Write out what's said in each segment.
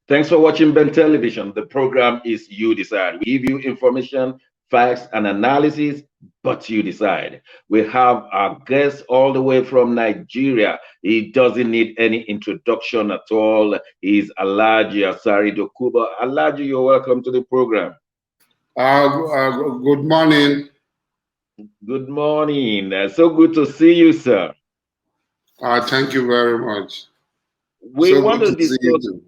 Thanks for watching Ben Television. The program is You Decide. We give you information, facts, and analysis, but you decide. We have our guest all the way from Nigeria. He doesn't need any introduction at all. He's Alhaji Asari Dokubo. Alhaji, you're welcome to the program. Good morning. Good morning. So good to see you, sir. Thank you very much. We So want good to to see you discuss. too.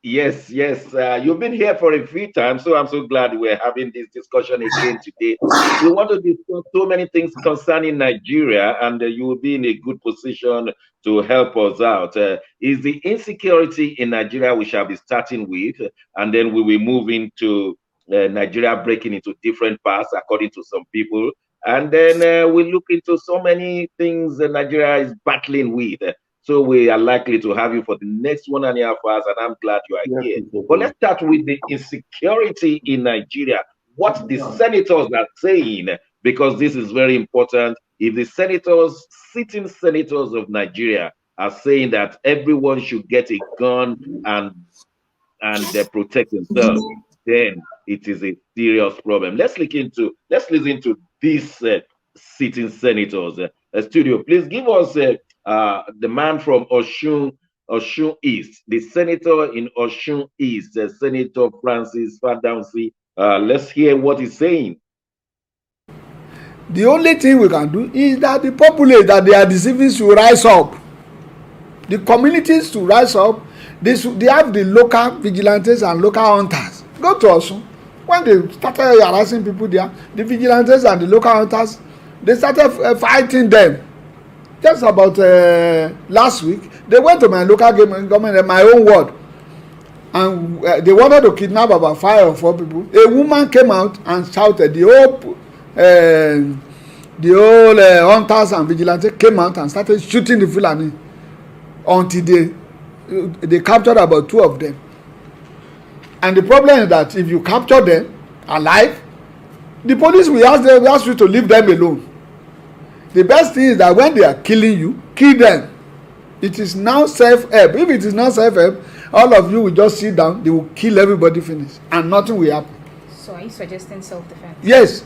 Yes, yes. You've been here for a few times, so I'm so glad we're having this discussion again today. We want to discuss so many things concerning Nigeria, and you will be in a good position to help us out. Is the insecurity in Nigeria we shall be starting with, and then we will move into Nigeria breaking into different parts according to some people. And then we look into so many things that Nigeria is battling with. So we are likely to have you for the next 1.5 hours, and I'm glad you are Yes, here. Mr. But President. let's start with the insecurity in Nigeria. What the senators are saying, because this is very important. If the senators, sitting senators of Nigeria, are saying that everyone should get a gun and they protect themselves, then it is a serious problem. Let's listen to these sitting senators. Studio, please give us the man from Oshun East, the senator in Oshun East, Senator Francis Fadamsi. Let's hear what he's saying. The only thing we can do is that the populace that they are deceiving should rise up. The communities to rise up. They have the local vigilantes and local hunters. Go to Osun. When they started harassing people there, the vigilantes and the local hunters, they started fighting them. Just about last week, they went to my local government, my own ward, and they wanted to kidnap about 5 or 4 people. A woman came out and shouted. The whole hunters and vigilantes came out and started shooting the Fulani until they captured about 2 of them. And the problem is that if you capture them alive, the police will ask you to leave them alone. The best thing is that when they are killing you, kill them. It is now self-help. If it is not self-help, all of you will just sit down, they will kill everybody, finish, and nothing will happen. So are you suggesting self-defense? Yes.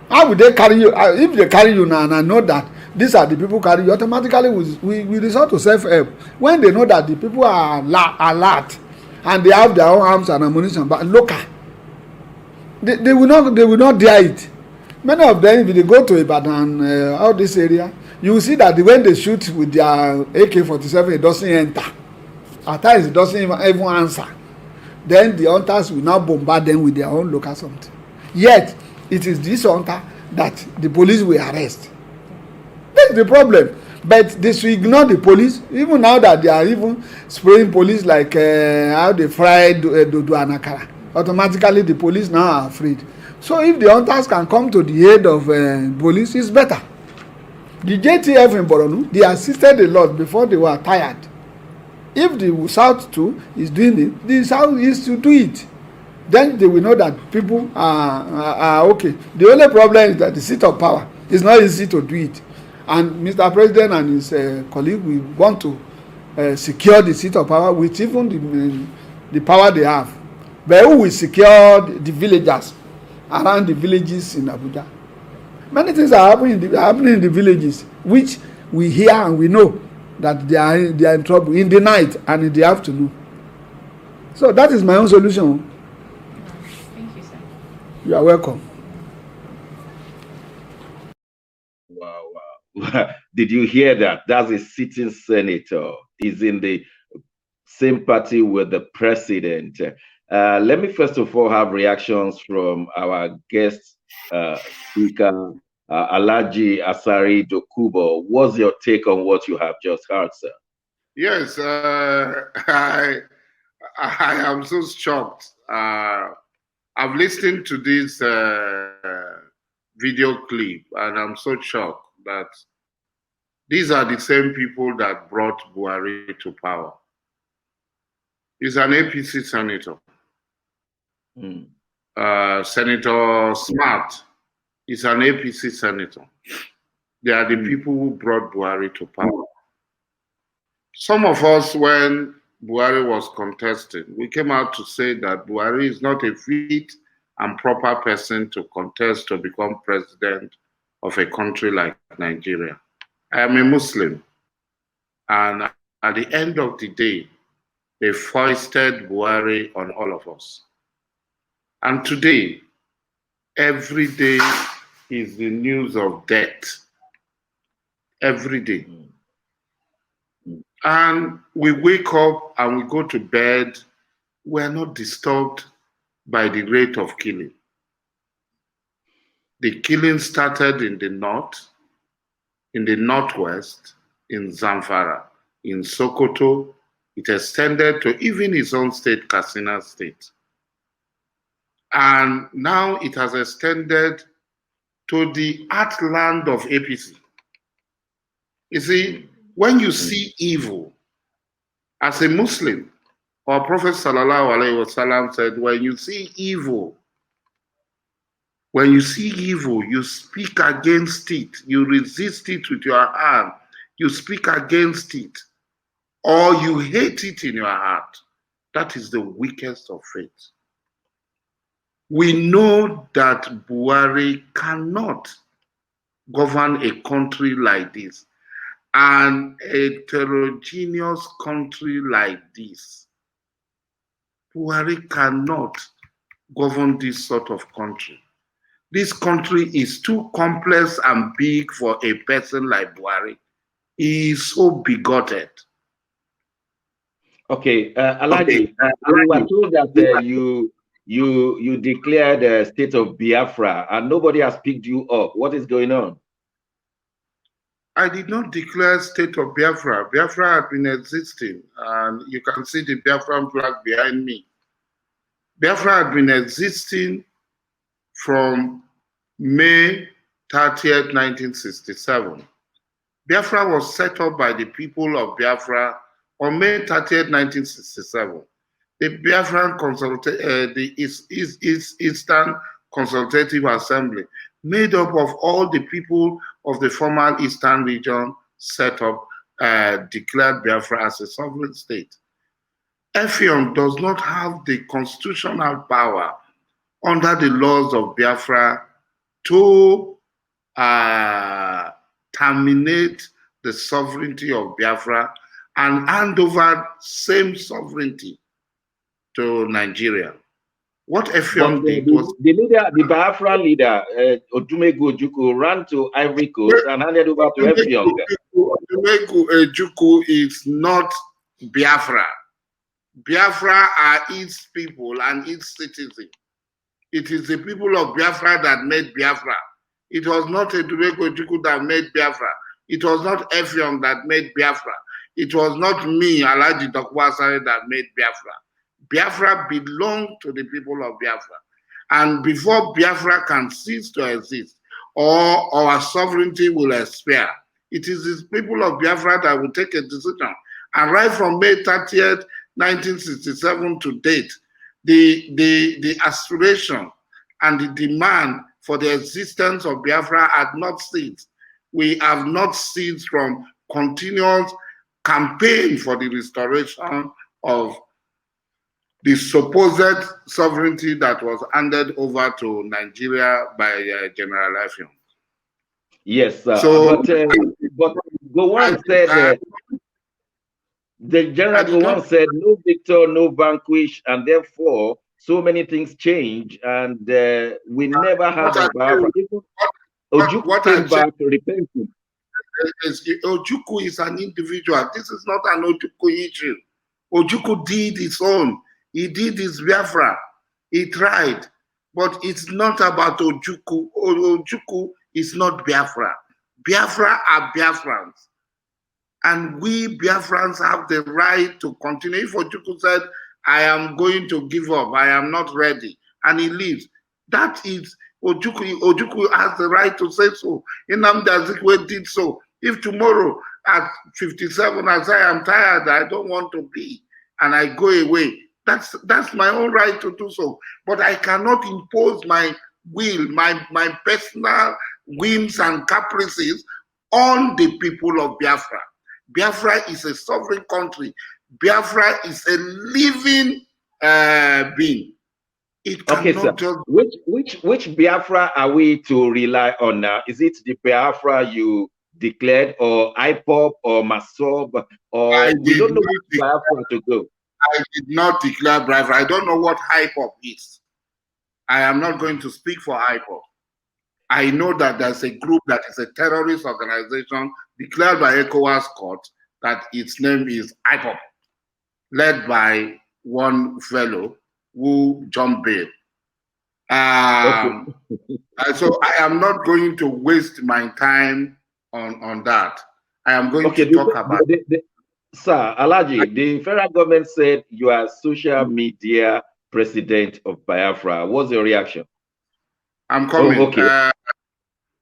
How will they carry you? If they carry you now and I know that these are the people carry you, automatically we resort to self-help. When they know that the people are alert and they have their own arms and ammunition, but local, they will not dare it. Many of them, if they go to Ibadan, all this area, you will see that when they shoot with their AK-47, it doesn't enter. At times, it doesn't even answer. Then the hunters will now bombard them with their own local something. Yet, it is this hunter that the police will arrest. That's the problem. But they should ignore the police, even now that they are even spraying police like how they fried Dodo and Akara. Automatically, the police now are afraid. So if the hunters can come to the aid of police, it's better. The JTF in Borno, they assisted a lot before they were tired. If the South too is doing it, the South is to do it. Then they will know that people are okay. The only problem is that the seat of power is not easy to do it. And Mr. President and his colleague will want to secure the seat of power with even the power they have. But who will secure the villagers around the villages in Abuja? Many things are happening in the villages, which we hear and we know that they are in trouble in the night and in the afternoon. So that is my own solution. Thank you, sir. You are welcome. Wow, wow. Did you hear that? That's a sitting senator. He's in the same party with the president. Let me first of all have reactions from our guest speaker, Alhaji Asari Dokubo. What's your take on what you have just heard, sir? Yes, I am so shocked. I've listened to this video clip and I'm so shocked that these are the same people that brought Buhari to power. He's an APC senator. Mm. Senator Smart is an APC senator. They are the people who brought Buhari to power. Some of us, when Buhari was contesting. We came out to say that Buhari is not a fit and proper person to contest to become president of a country like Nigeria. I am a Muslim, and at the end of the day, they foisted Buhari on all of us. And today, every day is the news of death. Every day. And we wake up and we go to bed, we are not disturbed by the rate of killing. The killing started in the north, in the northwest, in Zamfara, in Sokoto. It extended to even his own state, Katsina State. And now it has extended to the heartland of APC. You see, when you see evil, as a Muslim, our Prophet Sallallahu Alaihi Wasallam said, when you see evil, you speak against it, you resist it with your hand, you speak against it, or you hate it in your heart. That is the weakest of faith. We know that Buhari cannot govern a country like this, and a heterogeneous country like this. Buhari cannot govern this sort of country. This country is too complex and big for a person like Buhari. He is so bigoted. Okay, Alhaji, we were told that you declared a state of Biafra and nobody has picked you up. What is going on? I did not declare state of Biafra. Biafra had been existing, and you can see the Biafran flag behind me. Biafra had been existing from May 30th, 1967. Biafra was set up by the people of Biafra on May 30th, 1967. The Biafran the Eastern Consultative Assembly, made up of all the people of the former Eastern region, set up, declared Biafra as a sovereign state. Effiong does not have the constitutional power under the laws of Biafra to terminate the sovereignty of Biafra and hand over same sovereignty to Nigeria. What Effiong did was the Biafra leader, Odumegu Ojukwu, ran to Ivory Coast and handed over to Effiong. Odumegu Ojukwu is not Biafra. Biafra are its people and its citizens. It is the people of Biafra that made Biafra. It was not Odumegu Ojukwu that made Biafra. It was not Effiong that made Biafra. It was not me, Alhaji Dokubo Asari, that made Biafra. Biafra belonged to the people of Biafra. And before Biafra can cease to exist, or our sovereignty will expire, it is the people of Biafra that will take a decision. And right from May 30th, 1967 to date, the aspiration and the demand for the existence of Biafra had not ceased. We have not ceased from continuous campaign for the restoration of the supposed sovereignty that was handed over to Nigeria by General Effiong. Yes, so, but Gowon said, the General Gowon said, no victor, no vanquish, and therefore so many things change, and we never had a Biafra. Ojukwu came back repenting. Ojukwu is an individual. This is not an Ojukwu issue. Ojukwu did his own. He did his Biafra. He tried. But it's not about Ojukwu. Ojukwu is not Biafra. Biafra are Biafrans. And we Biafrans have the right to continue. If Ojukwu said, I am going to give up, I am not ready, and he leaves, that is Ojukwu. Ojukwu has the right to say so. Nnamdi Azikiwe did so. If tomorrow at 57 I say I'm tired, I don't want to be, and I go away, that's my own right to do so. But I cannot impose my will, my personal whims and caprices on the people of Biafra. Biafra is a sovereign country. Biafra is a living being. It Okay, sir. cannot just. Which Biafra are we to rely on now? Is it the Biafra you declared, or IPOP, or Masob, I or we did don't know not. which Biafra to go? I did not declare Biafra. I don't know what IPOP is. I am not going to speak for IPOP. I know that there's a group that is a terrorist organization declared by ECOWAS court that its name is IPOP, led by one fellow who jumped bail. So I am not going to waste my time on that. I am going Okay, to talk about. Sir Alhaji, the federal government said you are social media president of Biafra. What's your reaction? I'm coming. Okay.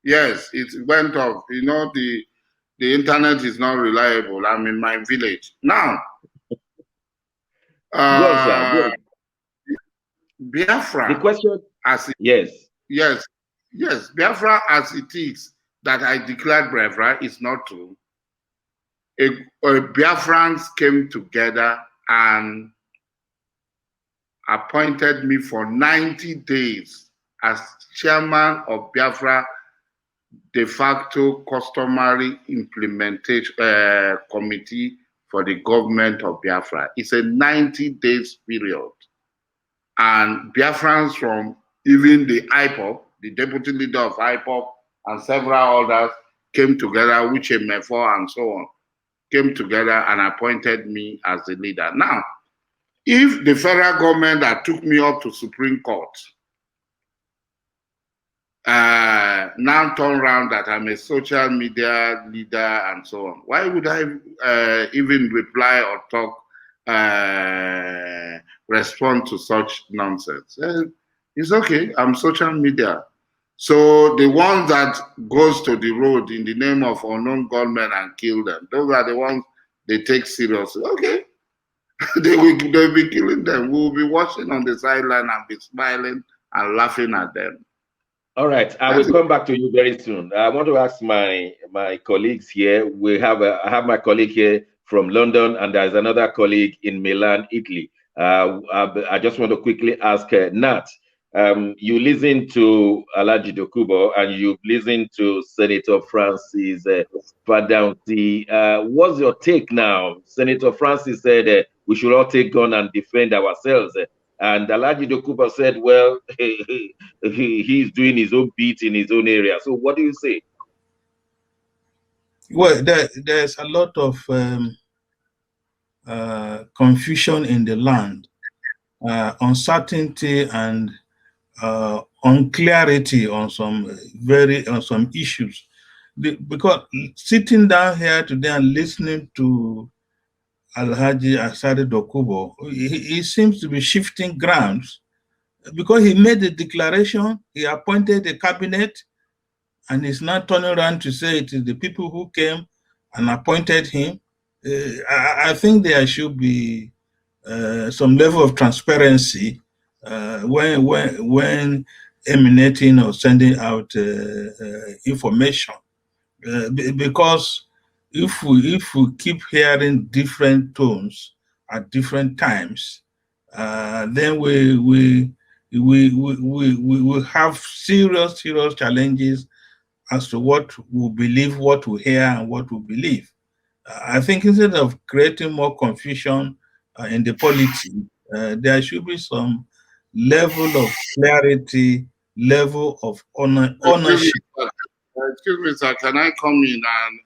Yes, it went off. You know, the internet is not reliable. I'm in my village now. Go on, sir. Go on. Biafra. The question. As it, yes. Yes. Biafra as it is that I declared Biafra is not true. Biafrans came together and appointed me for 90 days as chairman of Biafra de facto customary implementation committee for the government of Biafra. It's a 90 days period. And Biafrans from even the IPOP, the deputy leader of IPOP, and several others came together, which MFO and so on, came together and appointed me as the leader. Now, if the federal government that took me up to Supreme Court now turn around that I'm a social media leader and so on, why would I even reply or talk, respond to such nonsense? It's okay, I'm social media. So the ones that goes to the road in the name of unknown gunmen and kill them, those are the ones they take seriously. Okay, they'll be killing them. We'll be watching on the sideline and be smiling and laughing at them. All right, I will come back to you very soon. I want to ask my colleagues here. I have my colleague here from London, and there's another colleague in Milan, Italy. I just want to quickly ask Nat. You listen to Alhaji Dokubo, and you listen to Senator Francis Fadausi. What's your take now? Senator Francis said we should all take gun and defend ourselves. And Alhaji Dokubo said, well, he's doing his own beat in his own area. So what do you say? Well, there's a lot of confusion in the land, uncertainty and unclarity on some issues. Because sitting down here today and listening to Alhaji Asari Dokubo, he seems to be shifting grounds because he made a declaration, he appointed a cabinet, and he's now turning around to say it is the people who came and appointed him. I think there should be some level of transparency when emanating or sending out information, because if we keep hearing different tones at different times, then we will have serious challenges as to what we believe, what we hear, and what we believe. I think instead of creating more confusion in the politics, there should be some level of clarity, level of ownership. Excuse me, sir. Can I come in and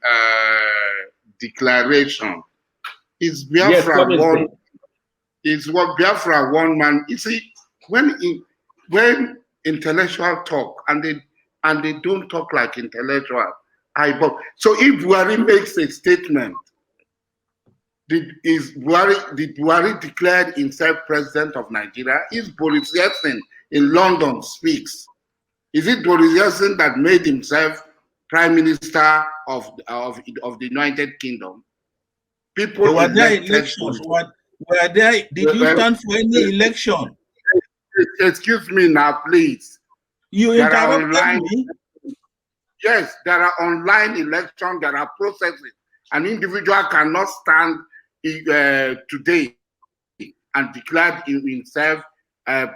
declaration? Is Biafra one? Is what Biafra one man? You see, when intellectual talk and they don't talk like intellectual, so if Buhari makes a statement, did Buhari declared himself president of Nigeria? Is Boris Yeltsin in London speaks? Is it Boris Yeltsin that made himself prime minister of the United Kingdom? People were there elections? Were there? Did you stand for any election? Excuse me now, please. You interrupted me. Yes, there are online elections. There are processes. An individual cannot stand today and declared himself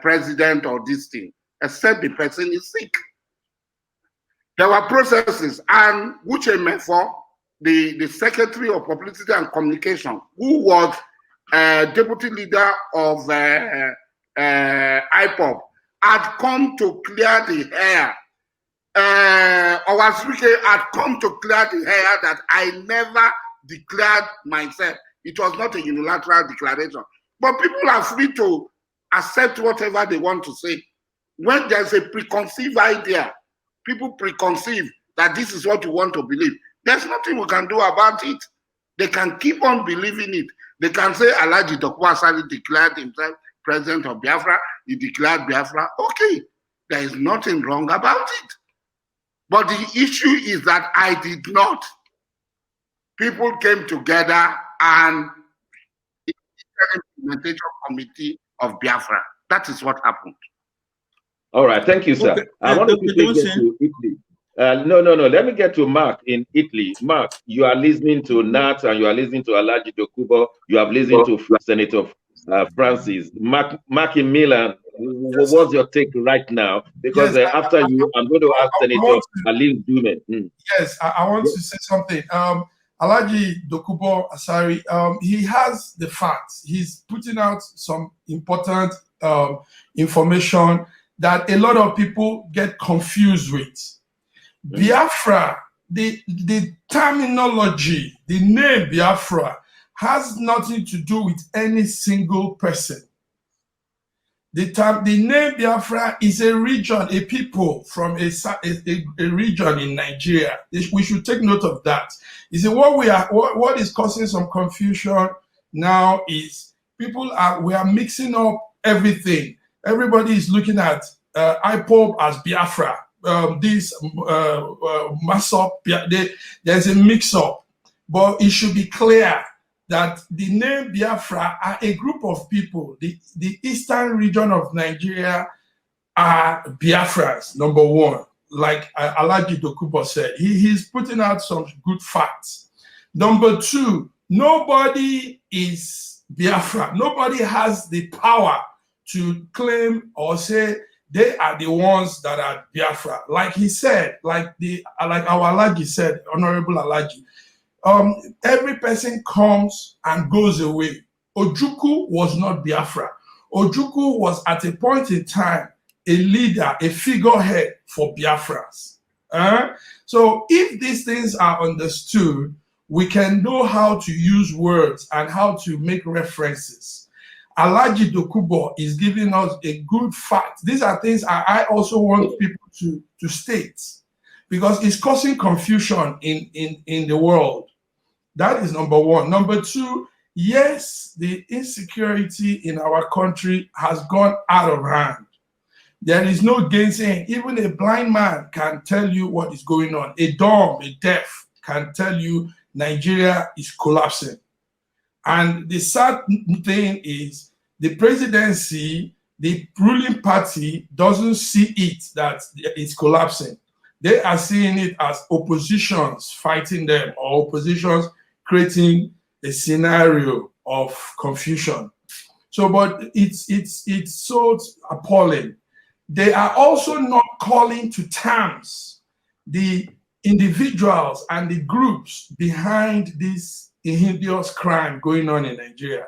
president or this thing, except the person is sick. There were processes, and Uche Mefo, the Secretary of Publicity and Communication, who was deputy leader of IPOP, had come to clear the air. Owaswike had come to clear the air that I never declared myself. It was not a unilateral declaration. But people are free to accept whatever they want to say. When there's a preconceived idea, people preconceive that this is what you want to believe. There's nothing we can do about it. They can keep on believing it. They can say Alhaji Dokubo Asari declared himself president of Biafra. He declared Biafra. Okay, there is nothing wrong about it. But the issue is that I did not. People came together and the implementation committee of Biafra. That is what happened. All right, thank you, sir. Okay. I want to quickly get to Italy. No. Let me get to Mark in Italy. Mark, you are listening to Nat and you are listening to Alhaji Dokubo. You have listened to Senator Francis. Mark in Milan, what's your take right now? Because after you, I'm going to ask Senator Alin Dume. Yes, I want to say something. Alhaji Dokubo Asari, he has the facts. He's putting out some important information that a lot of people get confused with. Biafra, the terminology, the name Biafra has nothing to do with any single person. The name Biafra is a region, a people from a region in Nigeria. We should take note of that. You see, what is causing some confusion now is we are mixing up everything. Everybody is looking at IPOB as Biafra. There's a mix-up, but it should be clear that the name Biafra are a group of people. The eastern region of Nigeria are Biafras, number one. Like Alhaji Dokubo said, he's putting out some good facts. Number two, nobody is Biafra. Nobody has the power to claim or say they are the ones that are Biafra. Like he said, like our Alhaji said, Honorable Alhaji, every person comes and goes away. Ojukwu was not Biafra. Ojukwu was at a point in time a leader, a figurehead for Biafras. So if these things are understood, we can know how to use words and how to make references. Alhaji Dokubo is giving us a good fact. These are things I also want people to state because it's causing confusion in the world. That is number one. Number two, yes, the insecurity in our country has gone out of hand. There is no gainsaying. Even a blind man can tell you what is going on. A dumb, a deaf can tell you Nigeria is collapsing. And the sad thing is the presidency, the ruling party doesn't see it that it's collapsing. They are seeing it as oppositions fighting them or oppositions creating a scenario of confusion. So, but it's so appalling. They are also not calling to terms the individuals and the groups behind this hideous crime going on in Nigeria.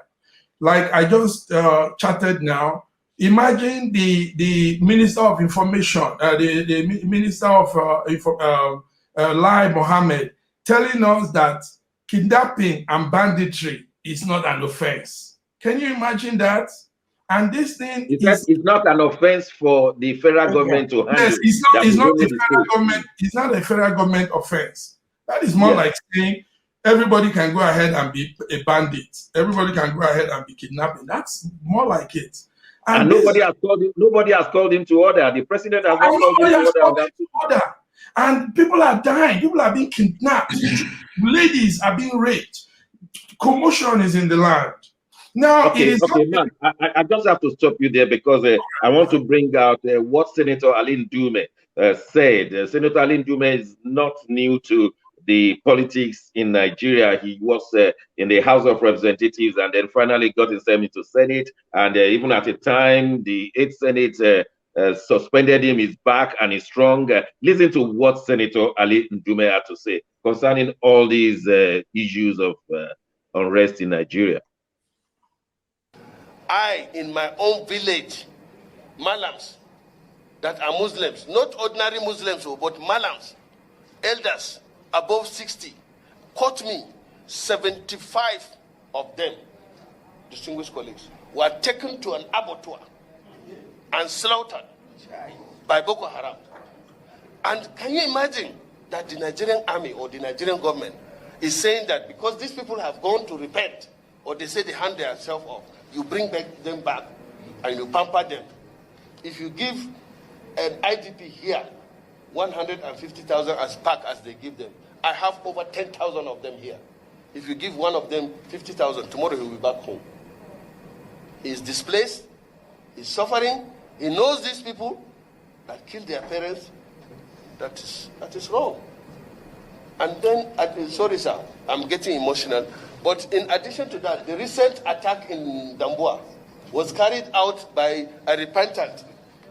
Like I just chatted now, imagine the Minister of Information, the Minister of Lai Mohammed telling us that kidnapping and banditry is not an offense. Can you imagine that? And this thing it's not an offense for the federal government to handle. Yes, it's not a federal government offense. That is more like saying everybody can go ahead and be a bandit. Everybody can go ahead and be kidnapping. That's more like it. And nobody has called him to order. The president has not called him to order. And people are dying. People are being kidnapped. Ladies are being raped. Commotion is in the land. Now, man. I just have to stop you there because I want to bring out what Senator Alin Dume said. Senator Alin Dume is not new to the politics in Nigeria. He was in the House of Representatives and then finally got himself into Senate. And even at the time, the 8th Senate suspended him. He's back and he's strong. Listen to what Senator Ali Ndume had to say concerning all these issues of unrest in Nigeria. I, in my own village, Malams that are Muslims, not ordinary Muslims, but Malams, elders above 60, caught me. 75 of them, distinguished colleagues, were taken to an abattoir and slaughtered by Boko Haram. And can you imagine that the Nigerian army or the Nigerian government is saying that because these people have gone to repent, or they say they hand themselves off, you bring them back and you pamper them. If you give an IDP here 150,000 as pack as they give them, I have over 10,000 of them here. If you give one of them 50,000, tomorrow he will be back home. He's displaced, he's suffering, he knows these people that killed their parents. That is wrong. And then, sorry sir, I'm getting emotional, but in addition to that, the recent attack in Damboa was carried out by a repentant,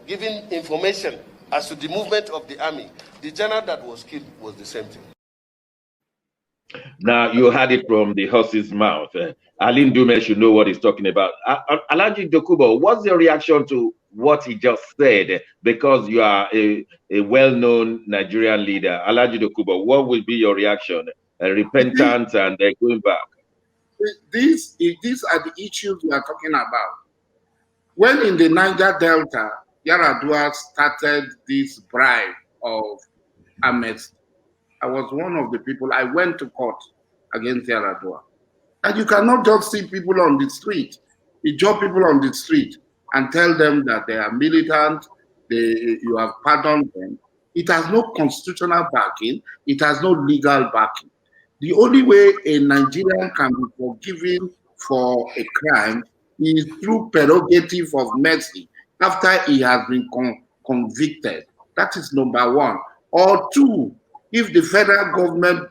giving information as to the movement of the army. The general that was killed was the same thing. Now, you had it from the horse's mouth. Ali Ndume should know what he's talking about. Alhaji Dokubo, what's your reaction to what he just said? Because you are a well-known Nigerian leader. Alhaji Dokubo, what will be your reaction? Repentance and going back. These are the issues we are talking about. When in the Niger Delta, Yaradua started this bribe of amnesty, I was one of the people. I went to court against Yaradua. And you cannot just see people on the street. You drop people on the street and tell them that they are militant, you have pardoned them. It has no constitutional backing. It has no legal backing. The only way a Nigerian can be forgiven for a crime is through prerogative of mercy after he has been convicted. That is number one. Or two, if the federal government,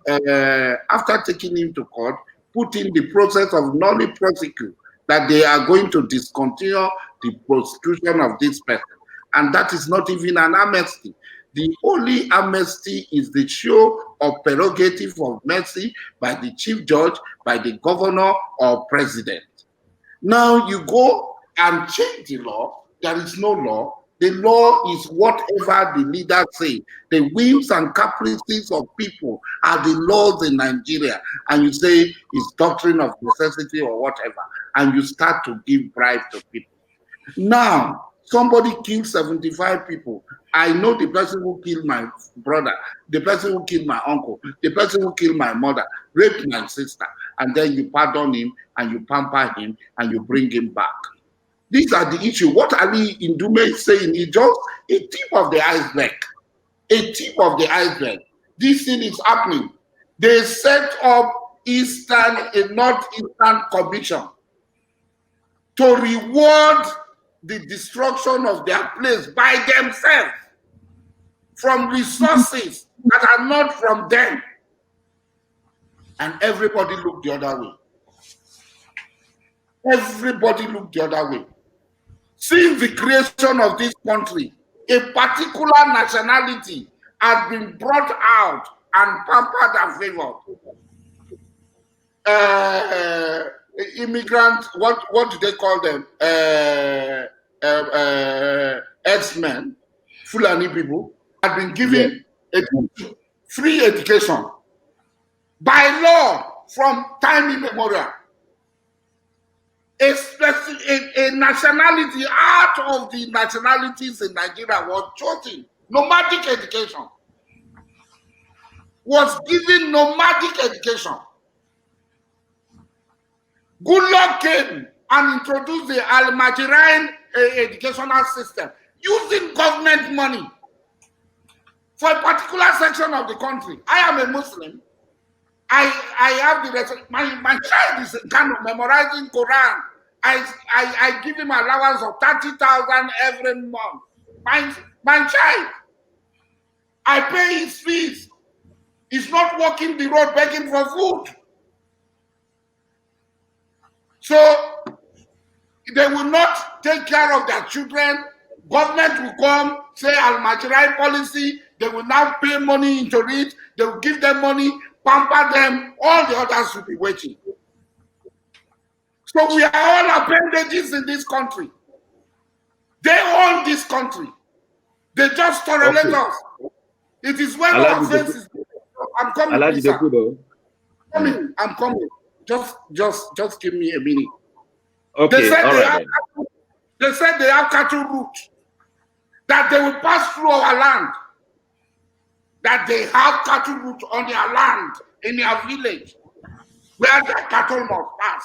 after taking him to court, put in the process of nulli prosecute, that they are going to discontinue the prosecution of this person. And that is not even an amnesty. The only amnesty is the show of prerogative of mercy by the chief judge, by the governor or president. Now you go and change the law. There is no law. The law is whatever the leaders say. The whims and caprices of people are the laws in Nigeria. And you say it's doctrine of necessity or whatever. And you start to give bribe to people. Now, somebody killed 75 people. I know the person who killed my brother, the person who killed my uncle, the person who killed my mother, raped my sister. And then you pardon him and you pamper him and you bring him back. These are the issues. What Ali Ndume is saying is just a tip of the iceberg. A tip of the iceberg. This thing is happening. They set up a Northeastern Commission to reward the destruction of their place by themselves from resources that are not from them. And everybody looked the other way. Everybody looked the other way. Since the creation of this country, a particular nationality has been brought out and pampered and favored. Immigrants, what do they call them? X-men, Fulani people, have been given free education by law from time immemorial. A nationality out of the nationalities in Nigeria was chosen. Nomadic education was given nomadic education. Good luck came and introduced the Alhaji educational system using government money for a particular section of the country. I am a Muslim. I have the my child is kind of memorizing Quran. I give him allowance of 30,000 every month. My child, I pay his fees. He's not walking the road begging for food. So they will not take care of their children. Government will come, say Al-Majirai policy. They will now pay money into it. They will give them money, pamper them. All the others will be waiting. So we are all appendages in this country. They own this country. They just tolerate us. It is when our faces. I'm coming, Alhaji Dokubo. I'm coming. Just give me a minute. Okay, they said they they have cattle route, that they will pass through our land, that they have cattle route on their land, in their village, where their cattle must pass,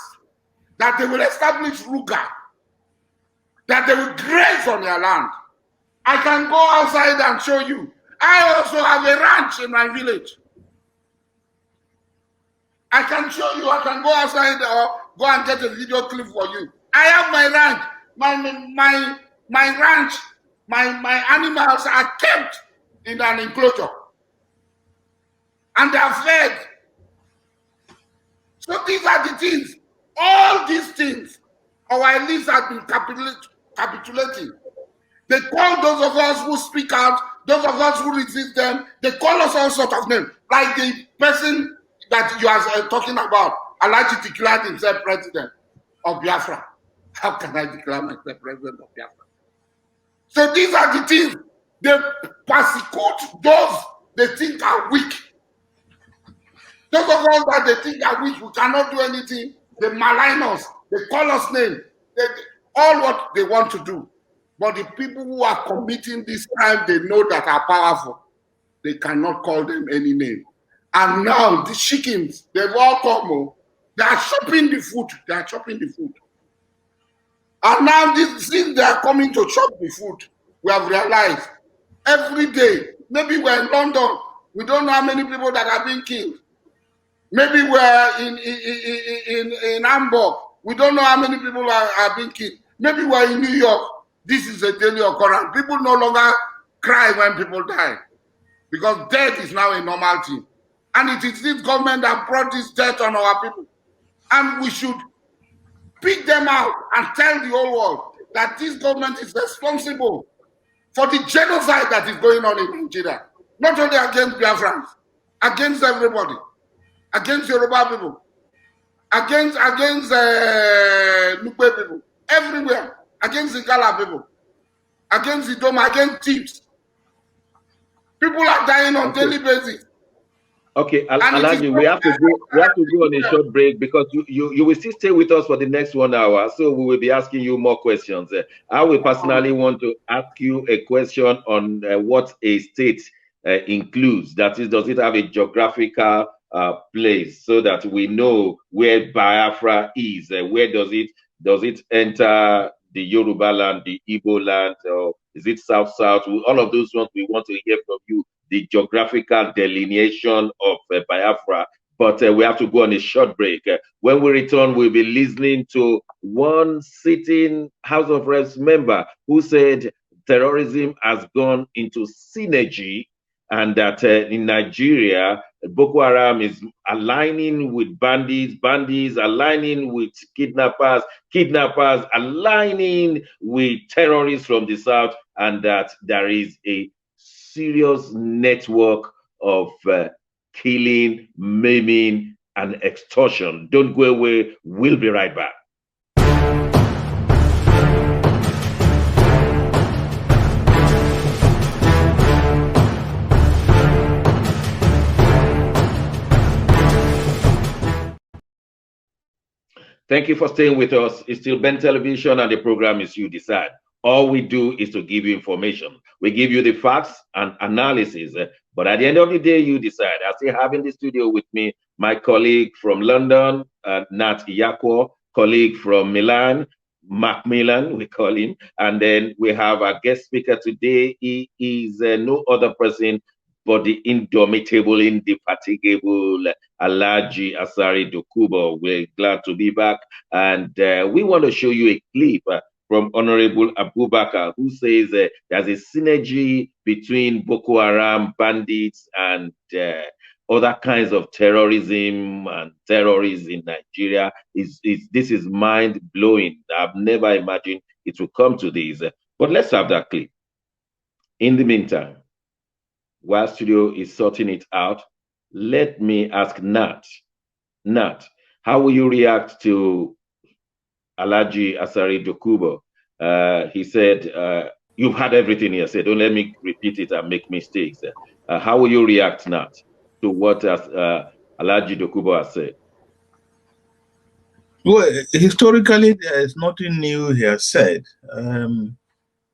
that they will establish ruga, that they will graze on their land. I can go outside and show you. I also have a ranch in my village. I can show you. I can go outside or go and get a video clip for you. I have my ranch. My ranch, my animals are kept in an enclosure. And they are fed. So these are the things. All these things, our elites have been capitulating. They call those of us who speak out, those of us who resist them, they call us all sorts of names. Like the person that you are talking about, Alhaji declared himself president of Biafra. How can I declare myself president of Biafra? So these are the things. They persecute those they think are weak. Those of us that they think are weak, we cannot do anything. They malign us. They call us names. All what they want to do. But the people who are committing this crime, they know that are powerful. They cannot call them any name. And now the chickens, they've all come. They are chopping the food. They are chopping the food. And now since they are coming to chop the food, we have realized every day, maybe we're in London, we don't know how many people that are being killed. Maybe we're in Hamburg, we don't know how many people are being killed. Maybe we're in New York. This is a daily occurrence. People no longer cry when people die because death is now a normal thing. And it is this government that brought this death on our people. And we should pick them out and tell the whole world that this government is responsible for the genocide that is going on in Nigeria. Not only against Biafrans, against everybody, against Yoruba people, against Nupe people, everywhere. Against the Gala people, against the Doma, against thieves. People are dying on daily basis. Okay, Alhaji, we have to go on a short break because you will still stay with us for the next 1 hour. So we will be asking you more questions. I will personally want to ask you a question on what a state includes. That is, does it have a geographical place so that we know where Biafra is? Where does it enter the Yoruba land, the Igbo land, or is it south-south? All of those ones we want to hear from you, the geographical delineation of Biafra. But we have to go on a short break. When we return, we'll be listening to one sitting House of Reps member who said terrorism has gone into synergy and that in Nigeria, Boko Haram is aligning with bandits, bandits aligning with kidnappers, kidnappers aligning with terrorists from the south, and that there is a serious network of killing, maiming, and extortion. Don't go away. We'll be right back. Thank you for staying with us. It's still Ben Television and the program is You Decide. All we do is to give you information. We give you the facts and analysis, but at the end of the day, you decide. I still have in the studio with me my colleague from London, Nat Iyakwo, colleague from Milan, Macmillan, we call him. And then we have our guest speaker today. He is no other person but the indomitable, indefatigable Alhaji Asari Dokubo. We're glad to be back. And we want to show you a clip from Honorable Abubakar, who says there's a synergy between Boko Haram bandits and other kinds of terrorism and terrorists in Nigeria. This is mind blowing. I've never imagined it will come to this. But let's have that clip. In the meantime, while studio is sorting it out, let me ask Nat. Nat, how will you react to Alhaji Asari Dokubo? He said, you've had everything he said. Don't let me repeat it and make mistakes. How will you react, Nat, to what Alhaji Dokubo has said? Well, historically, there is nothing new he has said.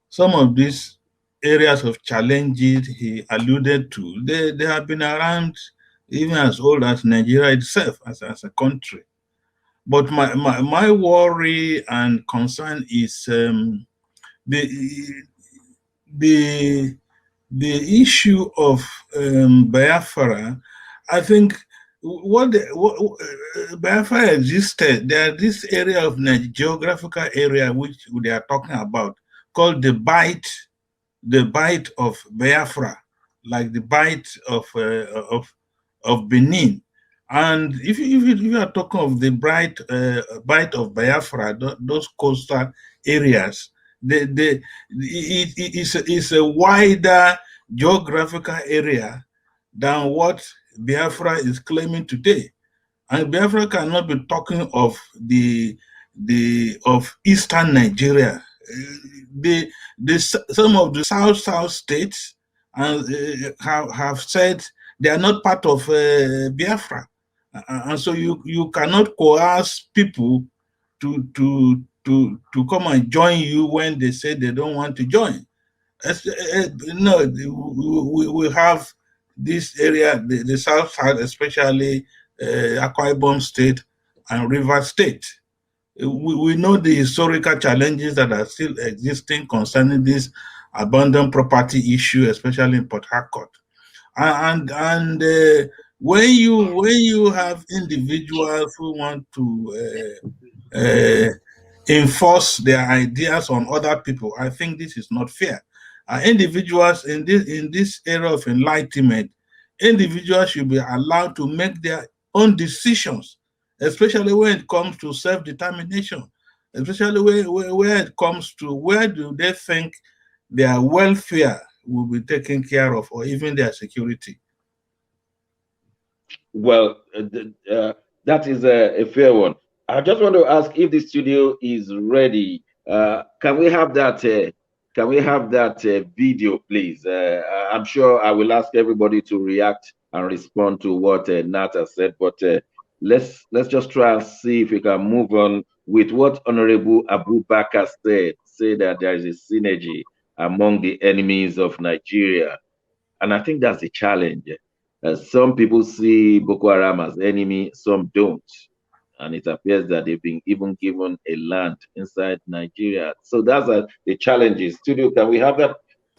Some of these areas of challenges he alluded to, they have been around even as old as Nigeria itself as a country. But my worry and concern is the issue of Biafra. I think Biafra existed. There this area of geographical area which they are talking about called the Bight of Biafra, like the Bight of Benin. And if you are talking of the Bight of Biafra, those coastal areas, it's a wider geographical area than what Biafra is claiming today. And Biafra cannot be talking of of Eastern Nigeria. Some of the South states have said they are not part of Biafra. And so you cannot coerce people to come and join you when they say they don't want to join. No, we have this area, the South side, especially Akwa Ibom State and Rivers State. We know the historical challenges that are still existing concerning this abandoned property issue, especially in Port Harcourt. And when you have individuals who want to enforce their ideas on other people, I think this is not fair. Individuals in this era of enlightenment, individuals should be allowed to make their own decisions, especially when it comes to self-determination, especially where it comes to where do they think their welfare will be taken care of, or even their security. Well, that is a fair one. I just want to ask if the studio is ready. Can we have that? Can we have that video, please? I'm sure I will ask everybody to react and respond to what Nat has said, but let's just try and see if we can move on with what Honorable Abu Bakr said. Say that there is a synergy among the enemies of Nigeria, and I think that's the challenge. Some people see Boko Haram as enemy, some don't. And it appears that they've been even given a land inside Nigeria. So that's the challenges. Studio, can we have that?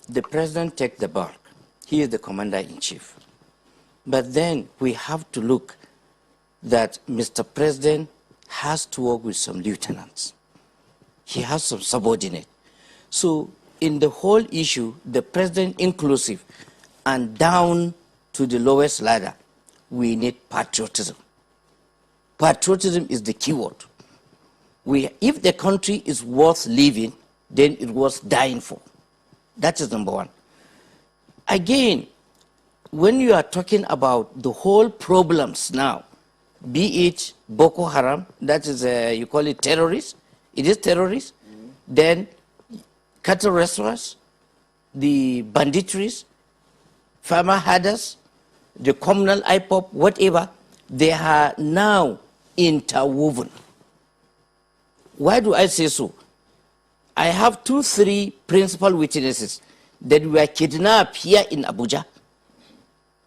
The president takes the bulk. He is the commander-in-chief. But then we have to look that Mr. President has to work with some lieutenants. He has some subordinates. So in the whole issue, the president inclusive and down to the lowest ladder, we need patriotism. Patriotism is the keyword. If the country is worth living, then it was dying for. That is number one. Again, when you are talking about the whole problems now, be it Boko Haram, that is, you call it terrorist, it is terrorist, then cattle restaurants, the banditries, farmer herders, the communal IPOP, whatever, they are now interwoven. Why do I say so? I have 2-3 principal witnesses that were kidnapped here in Abuja,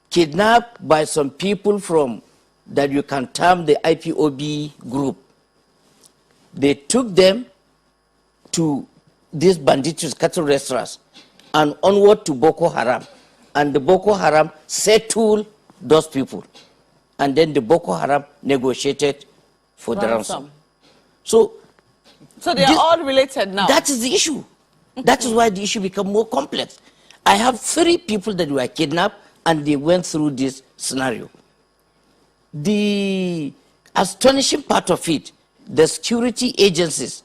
kidnapped by some people from that you can term the IPOB group. They took them to these banditries, cattle restaurants, and onward to Boko Haram. And the Boko Haram settled those people. And then the Boko Haram negotiated for the ransom. So they are all related now. That is the issue. That is why the issue becomes more complex. I have 3 people that were kidnapped and they went through this scenario. the astonishing part of it, the security agencies,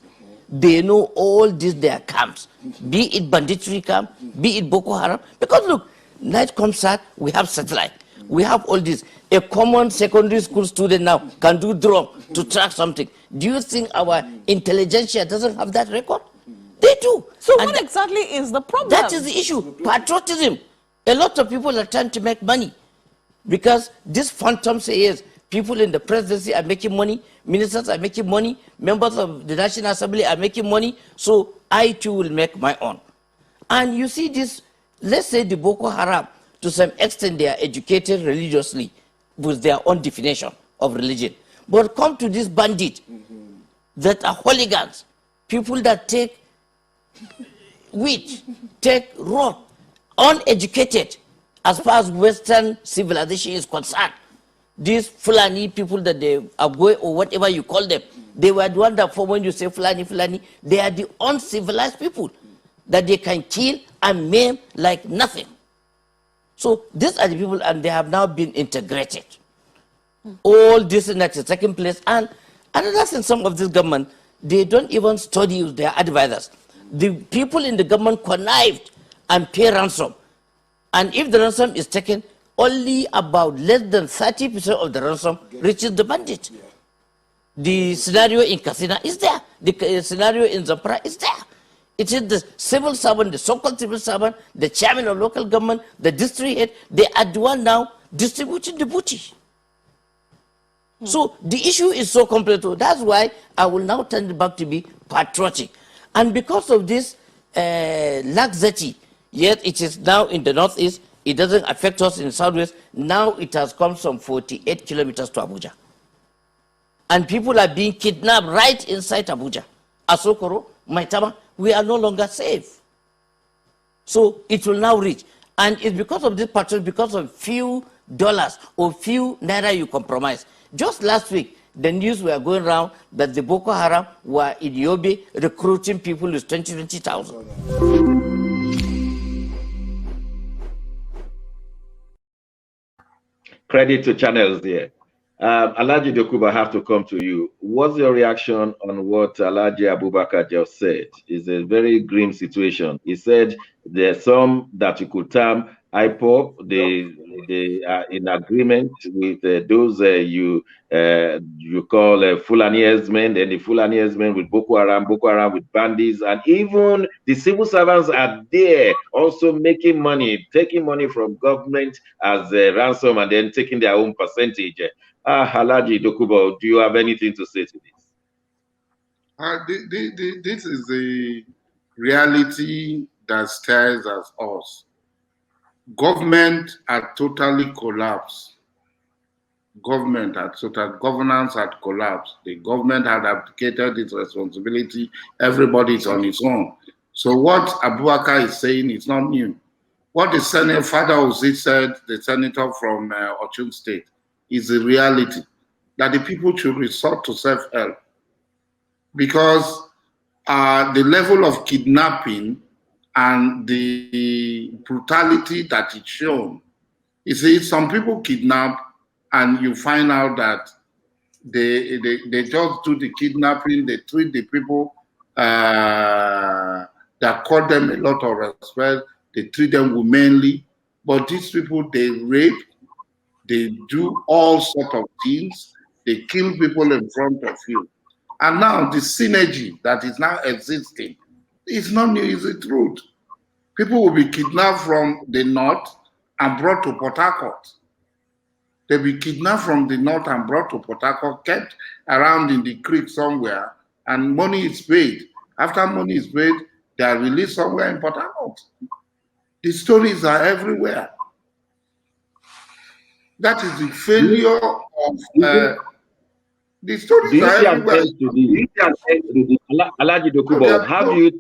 they know all these their camps, be it banditry camp, be it Boko Haram. Because look, night concert, we have satellite, we have all this. A common secondary school student now can do drone to track something. Do you think our intelligentsia doesn't have that record? They do. So what exactly is the problem? That is the issue. Patriotism. A lot of people are trying to make money because this phantom says people in the presidency are making money, ministers are making money, members of the National Assembly are making money, so I too will make my own. And you see this, let's say the Boko Haram, to some extent they are educated religiously with their own definition of religion. But come to this bandit that are hooligans, people that take wheat, take road, uneducated as far as Western civilization is concerned. These Fulani people that they are going, or whatever you call them, they were the one that for when you say Fulani, Fulani, they are the uncivilized people that they can kill and maim like nothing. So these are the people, and they have now been integrated. All this is taking place. And another thing, some of this government, they don't even study their advisors. The people in the government connived and pay ransom. And if the ransom is taken, only about less than 30% of the ransom reaches the bandit. The scenario in Kasina is there. The scenario in Zamfara is there. It is the civil servant, the so-called civil servant, the chairman of local government, the district head, they are the one now distributing the booty. So the issue is so complex. That's why I will now turn it back to be patriotic. And because of this laxity, yet it is now in the northeast, it doesn't affect us in the southwest. Now it has come some 48 kilometers to Abuja. And people are being kidnapped right inside Abuja. Asokoro, Maitama, we are no longer safe. So it will now reach. And it's because of this patrol, because of few dollars or few naira you compromise. Just last week, the news were going around that the Boko Haram were in Yobe recruiting people with 20,000. Credit to channels there. Alhaji Dokubo, I have to come to you. What's your reaction on what Alhaji Abubakar just said? It's a very grim situation. He said there's some that you could term IPOP. They are in agreement with those you call Fulani herdsmen, and the Fulani herdsmen with Boko Haram with bandits, and even the civil servants are there also making money, taking money from government as a ransom and then taking their own percentage. Alhaji Dokubo, do you have anything to say to this? This is the reality that stares at us. Government had totally collapsed. Governance had collapsed. The government had abdicated its responsibility. Everybody is on its own. So what Abubakar is saying is not new. What the Senate, Father Ozi said, the senator from Ochun State, is the reality that the people should resort to self-help, because the level of kidnapping and the brutality that is shown. You see, some people kidnap and you find out that they just do the kidnapping, they treat the people that call them a lot of respect, they treat them humanely, but these people, they rape, they do all sorts of things, they kill people in front of you. And now the synergy that is now existing is not new, it's the truth. People will be kidnapped from the north and brought to Port Harcourt. They'll be kidnapped from the north and brought to Port Harcourt, kept around in the creek somewhere, and money is paid. After money is paid, they are released somewhere in Port Harcourt. The stories are everywhere. That is the failure of the stories are everywhere. Alhaji Dokubo, how do you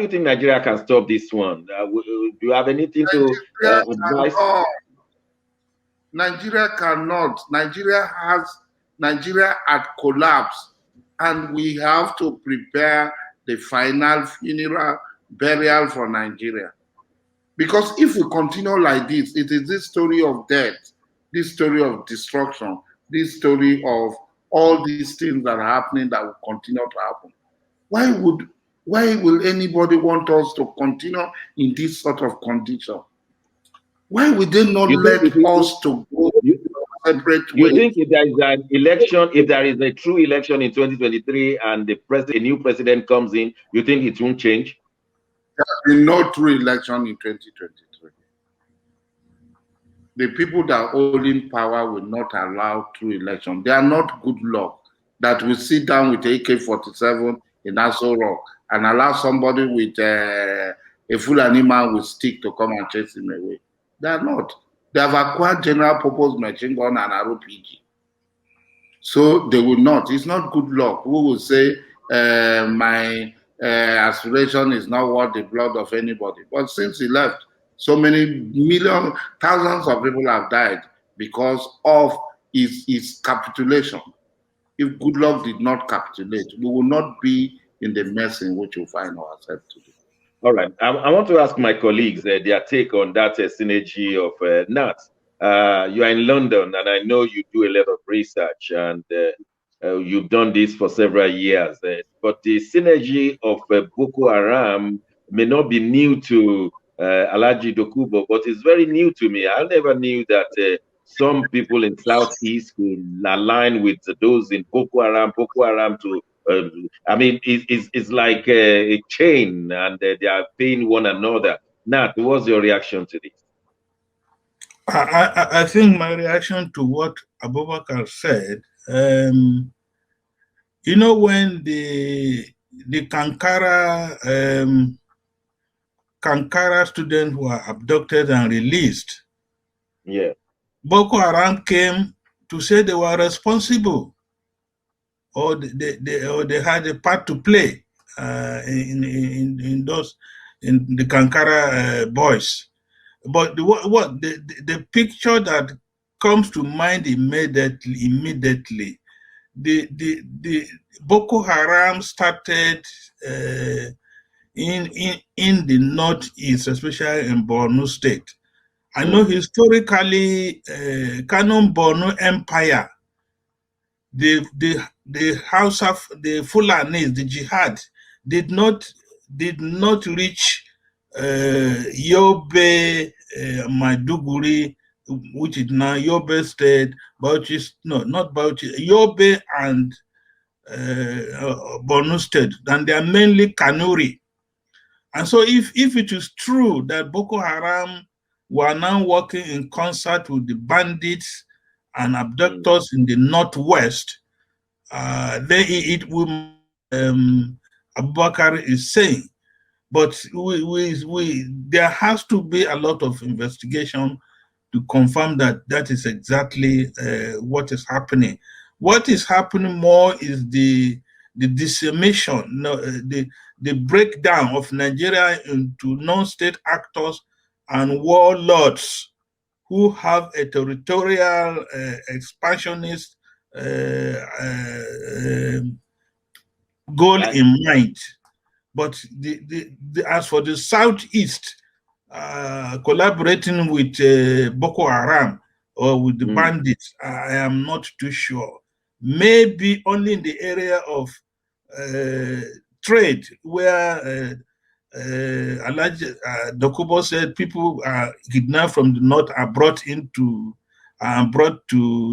think Nigeria can stop this one? Do you have anything to advise? Nigeria cannot. Nigeria had collapsed, and we have to prepare the final funeral burial for Nigeria. Because if we continue like this, it is this story of death this story of destruction, this story of all these things that are happening that will continue to happen. Why will anybody want us to continue in this sort of condition? Why would they not let us to go a separate way? You think if there is an election, if there is a true election in 2023 and a new president comes in, you think it won't change? There will be no true election in 2023. The people that are holding power will not allow true election. They are not good luck that will sit down with AK-47 in Aso Rock and allow somebody with a Fulani man with stick to come and chase him away. They are not. They have acquired general purpose machine gun and RPG. So they will not. It's not good luck. Who will say my aspiration is not worth the blood of anybody? But since he left, so many thousands of people have died because of his capitulation. If good luck did not capitulate, we will not be in the mess in which we find ourselves today. All right. I want to ask my colleagues their take on that synergy of Nat. You are in London, and I know you do a lot of research, and you've done this for several years. But the synergy of Boko Haram may not be new to Alhaji Dokubo, but it's very new to me. I never knew that some people in Southeast will align with those in Boko Haram to I mean, it's like a chain, and they are paying one another. Nat, what's your reaction to this? I think my reaction to what Abubakar said, you know, when the Kankara students were abducted and released, yeah, Boko Haram came to say they were responsible, or they had a part to play in the Kankara boys. But the picture that comes to mind immediately, the Boko Haram started in the northeast, especially in Borno State. I know historically, Canon Borno Empire, the house of the Fulanis, the jihad, did not reach Yobe, Maiduguri, which is now Yobe State, Bauchi, no, not Bauchi, Yobe and Borno State, and they are mainly Kanuri. And so if it is true that Boko Haram were now working in concert with the bandits and abductors in the northwest, then it will, Abubakar is saying. But there has to be a lot of investigation to confirm that is exactly what is happening. What is happening more is the decimation, the breakdown of Nigeria into non-state actors and warlords who have a territorial expansionist goal in mind. But as for the Southeast, collaborating with Boko Haram or with the bandits, I am not too sure. Maybe only in the area of trade, where Alhaji Dokubo said people kidnapped from the north are brought to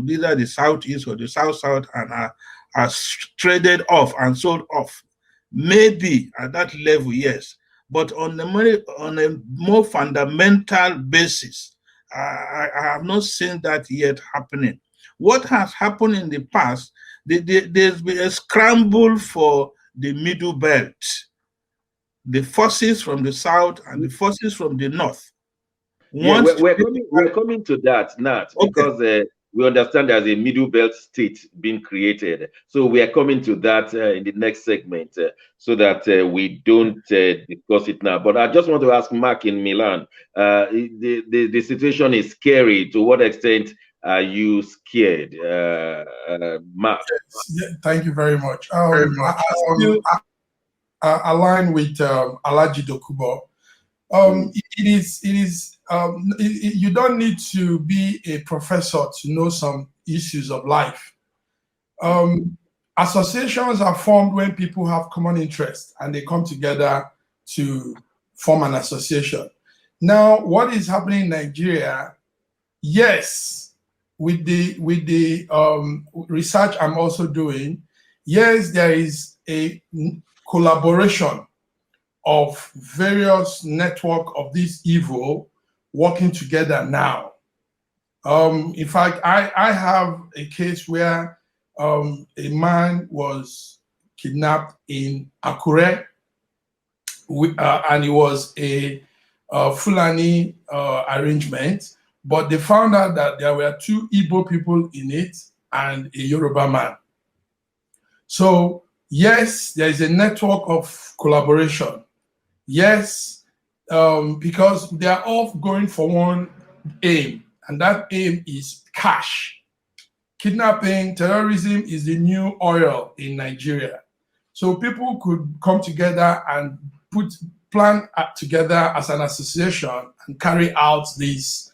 either the southeast or the south and are traded off and sold off. Maybe at that level, yes, but on a more fundamental basis, I have not seen that yet happening. What has happened in the past, there's been a scramble for the middle belt, the forces from the south and the forces from the north. Yeah, we're coming to that, Nat, because we understand there's a middle belt state being created. So we are coming to that in the next segment so that we don't discuss it now. But I just want to ask Mark in Milan, the situation is scary. To what extent are you scared, Mark? Yeah, thank you very much. I still align with Alhaji Dokubo. It is you don't need to be a professor to know some issues of life. Associations are formed when people have common interests and they come together to form an association. Now, what is happening in Nigeria? Yes, with the research I'm also doing, yes, there is a collaboration of various network of this evil working together now. In fact, I have a case where a man was kidnapped in Akure, and it was a Fulani arrangement, but they found out that there were 2 Igbo people in it and a Yoruba man. So yes, there is a network of collaboration. Yes, because they are all going for one aim, and that aim is cash. Kidnapping, terrorism is the new oil in Nigeria. So people could come together and plan together as an association and carry out this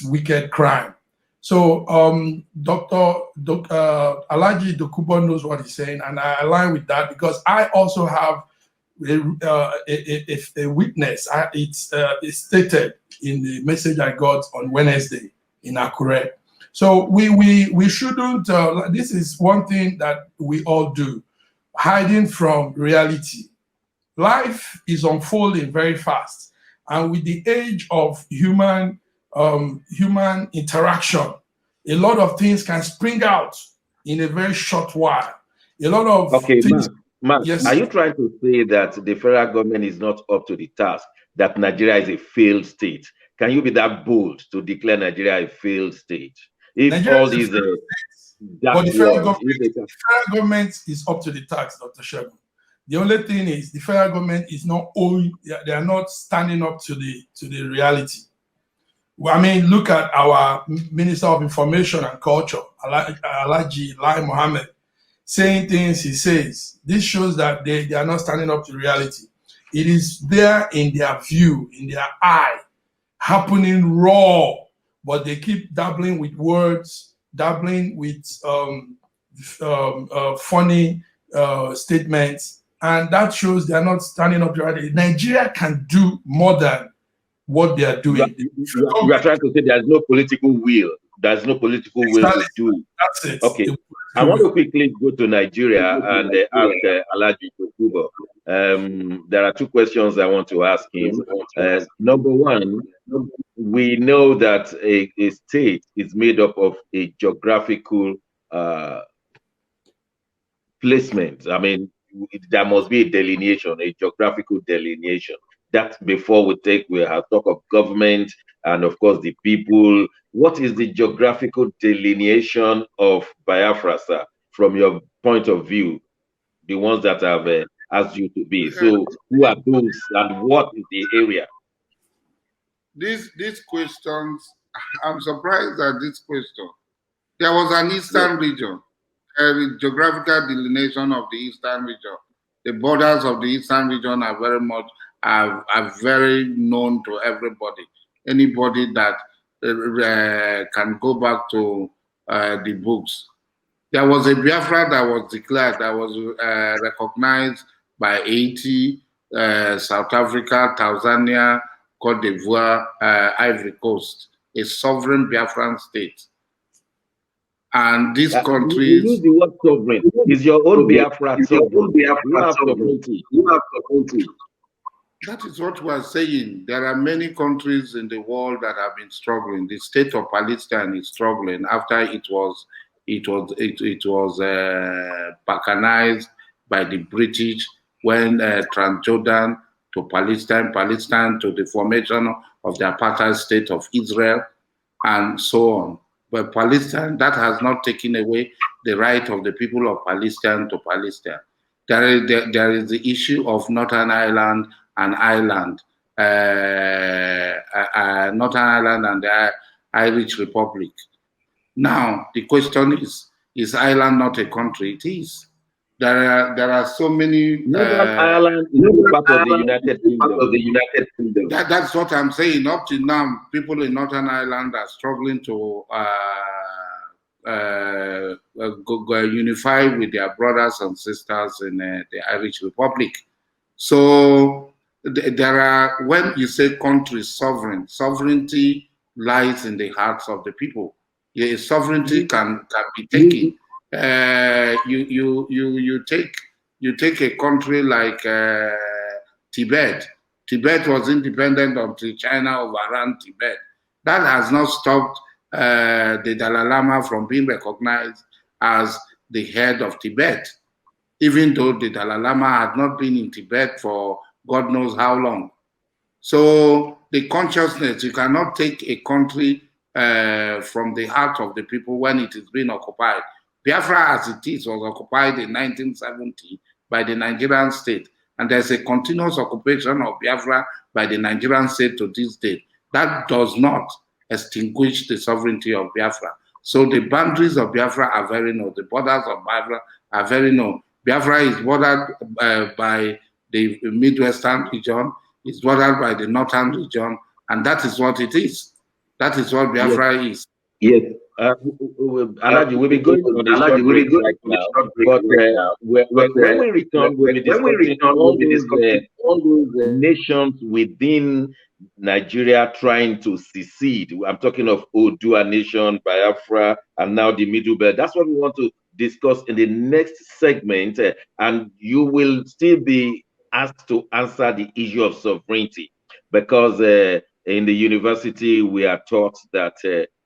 wicked crime. So Alhaji Dokubo knows what he's saying, and I align with that because I also have a witness. It's stated in the message I got on Wednesday in Akure. So we shouldn't. This is one thing that we all do, hiding from reality. Life is unfolding very fast, and with the age of human interaction, a lot of things can spring out in a very short while. A lot of things. Mark, Yes. are you trying to say that the federal government is not up to the task, that Nigeria is a failed state? Can you be that bold to declare Nigeria a failed state? If Nigeria all these but the federal government is up to the task, Dr. Shegun. The only thing is the federal government is not owing, they are not standing up to the reality. Well, I mean, look at our Minister of Information and Culture, Alhaji Lai Mohammed, saying things he says. This shows that they are not standing up to reality. It is there in their view, in their eye, happening raw, but they keep dabbling with words, dabbling with funny statements, and that shows they are not standing up to reality. Nigeria can do more than what they are doing. You are trying to say there's no political will. There's no political will to do it. That's it. Okay. I want to quickly go to Nigeria and ask Alhaji Dokubo. There are 2 questions I want to ask him. Number one, we know that a state is made up of a geographical placement. I mean, there must be a delineation, a geographical delineation. That before we have talk of government and of course the people. What is the geographical delineation of Biafra, sir, from your point of view, the ones that have asked you to be? So who are those and what is the area? These questions, I'm surprised at this question. There was an eastern region, a geographical delineation of the eastern region. The borders of the eastern region are very known to everybody. Anybody that can go back to the books. There was a Biafra that was declared, that was recognized by Haiti, South Africa, Tanzania, Cote d'Ivoire, Ivory Coast, a sovereign Biafran state. And these countries... You use the word sovereign. Is your own Biafra sovereign? You have sovereignty. That is what we are saying. There are many countries in the world that have been struggling. The state of Palestine is struggling after it was balkanized by the British when Transjordan to Palestine to the formation of the apartheid state of Israel, and so on. But Palestine, that has not taken away the right of the people of Palestine to Palestine. There is the issue of Northern Ireland and Ireland, Northern Ireland and the Irish Republic. Now, the question is Ireland not a country? It is. There are so many. Northern Ireland is still part of the United Kingdom. That's what I'm saying. Up to now, people in Northern Ireland are struggling to unify with their brothers and sisters in the Irish Republic. So there are, when you say country sovereignty lies in the hearts of the people. Yeah, sovereignty can be taken. You take a country like Tibet. Tibet was independent until China overran Tibet. That has not stopped the Dalai Lama from being recognized as the head of Tibet, even though the Dalai Lama had not been in Tibet for God knows how long. So the consciousness, you cannot take a country from the heart of the people when it is being occupied. Biafra, as it is, was occupied in 1970 by the Nigerian state, and there's a continuous occupation of Biafra by the Nigerian state to this day. That does not extinguish the sovereignty of Biafra. So the boundaries of Biafra are very known. The borders of Biafra are very known. Biafra is bordered by the Midwestern region, it's bordered by the Northern region, and that is what it is. That is what Biafra is. Yes. Alhaji, we'll be going on a short break right now. But when we return, we'll be discussing all those nations within Nigeria trying to secede. I'm talking of Odua Nation, Biafra, and now the Middle Belt. That's what we want to discuss in the next segment. And you will still be asked to answer the issue of sovereignty, because in the university we are taught that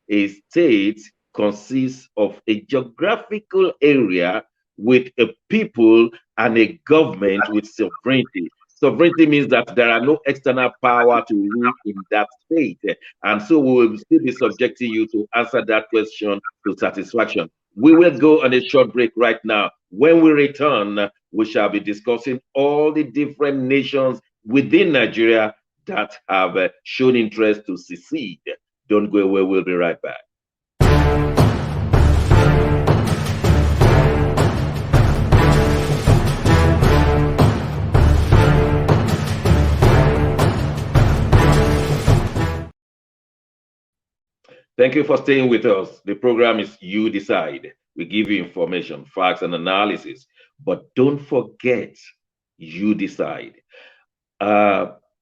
a state consists of a geographical area with a people and a government with sovereignty. Sovereignty means that there are no external power to rule in that state. And so we will still be subjecting you to answer that question to satisfaction. We will go on a short break right now. When we return, we shall be discussing all the different nations within Nigeria that have shown interest to secede. Don't go away, we'll be right back. Thank you for staying with us. The program is You Decide. We give you information, facts, and analysis. But don't forget, you decide.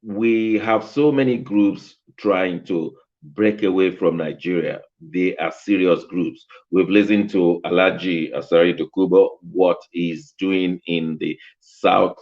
We have so many groups trying to break away from Nigeria. They are serious groups. We've listened to Alhaji Asari Dokubo, what he's doing in the south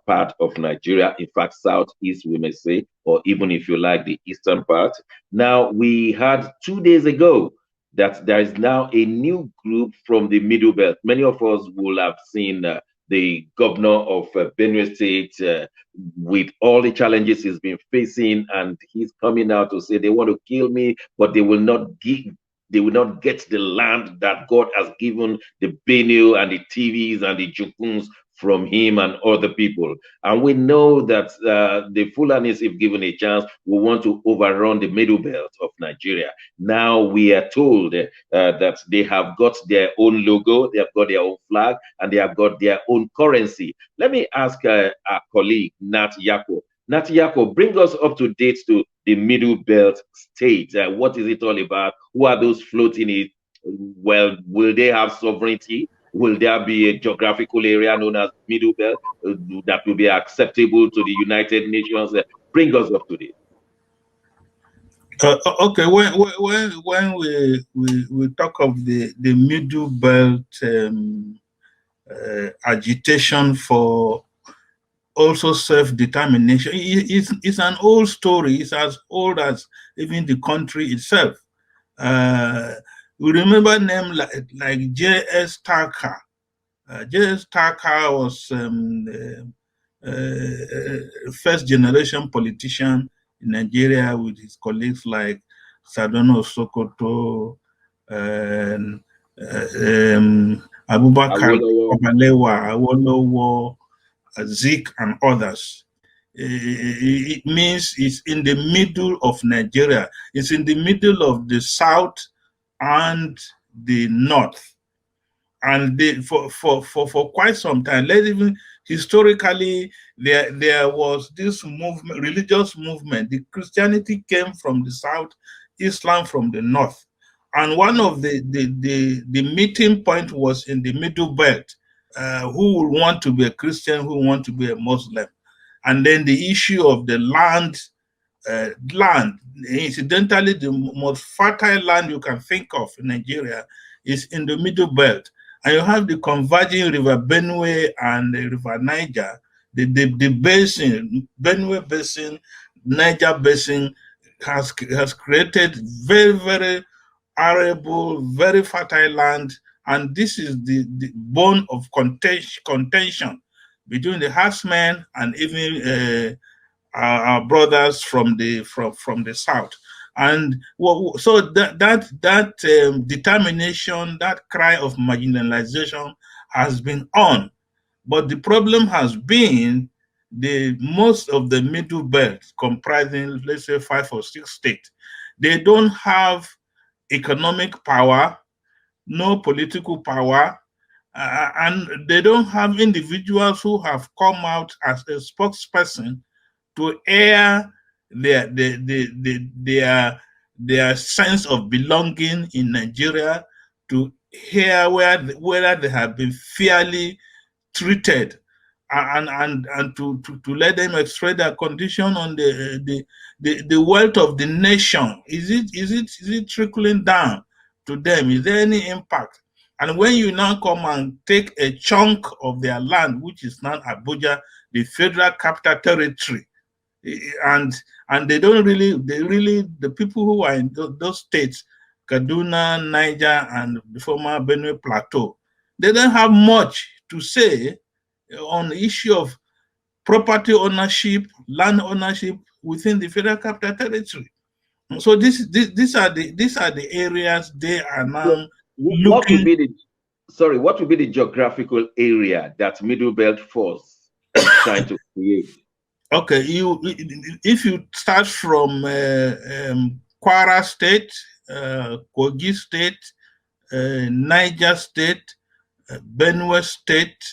part of Nigeria. In fact, southeast, we may say, or even if you like, the eastern part. Now, we had 2 days ago that there is now a new group from the Middle Belt. Many of us will have seen the governor of Benue State with all the challenges he's been facing, and he's coming out to say they want to kill me, but they will not get the land that God has given the Benue and the TVs and the Jukuns from him and other people. And we know that the Fulanis, if given a chance, will want to overrun the Middle Belt of Nigeria. Now we are told that they have got their own logo, they have got their own flag, and they have got their own currency. Let me ask our colleague, Nat Yako. Nat Yako, bring us up to date to the Middle Belt state. What is it all about? Who are those floating it? Well, will they have sovereignty? Will there be a geographical area known as Middle Belt that will be acceptable to the United Nations? Bring us up to date. Okay, when we talk of the Middle Belt agitation for also self-determination, it's an old story. It's as old as even the country itself. We remember names like J.S. Tucker. J.S. Tucker was first generation politician in Nigeria with his colleagues like Sardono Sokoto, Abubakar Obalewa, Awolowo, Zik, and others. It means it's in the middle of Nigeria. It's in the middle of the south and the north. and for quite some time, even historically, there was this movement, religious movement. The Christianity came from the south, Islam from the north, and one of the meeting point was in the middle belt. Who would want to be a Christian? Who want to be a Muslim? And then the issue of the land. Incidentally, the most fertile land you can think of in Nigeria is in the middle belt. And you have the converging river Benue and the river Niger, the basin, Benue basin, Niger basin has created very, very arable, very fertile land. And this is the bone of contention between the herdsmen and even our brothers from the south. And so that determination, that cry of marginalization has been on. But the problem has been most of the middle belt, comprising, let's say, 5 or 6 states, they don't have economic power, no political power, and they don't have individuals who have come out as a spokesperson to air their sense of belonging in Nigeria, to hear whether they have been fairly treated, and to let them express their condition on the wealth of the nation. Is it trickling down to them? Is there any impact? And when you now come and take a chunk of their land, which is now Abuja, the Federal Capital Territory, and they the people who are in those states, Kaduna, Niger, and the former Benue Plateau, they don't have much to say on the issue of property ownership, land ownership within the Federal Capital Territory. So these are the areas they are now looking. What would be the geographical area that Middle Belt Force is trying to create? Okay, if you start from Kwara State, Kogi State, Niger State, Benue State,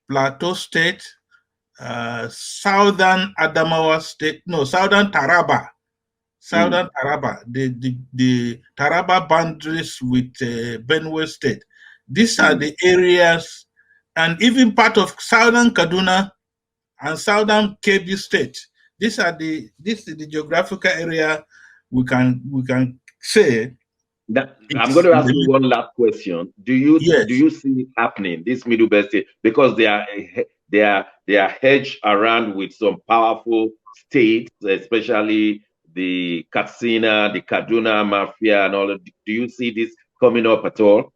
Plateau State, Southern Adamawa State, no, Southern Taraba, Taraba, the Taraba boundaries with Benue State. These are the areas, and even part of Southern Kaduna and Southern Kebbi State. This is the geographical area we can say. I'm going to ask you one last question. Do you see it happening, this Middle Belt State, because they are hedged around with some powerful states, especially the Katsina, the Kaduna Mafia, and all of. Do you see this coming up at all?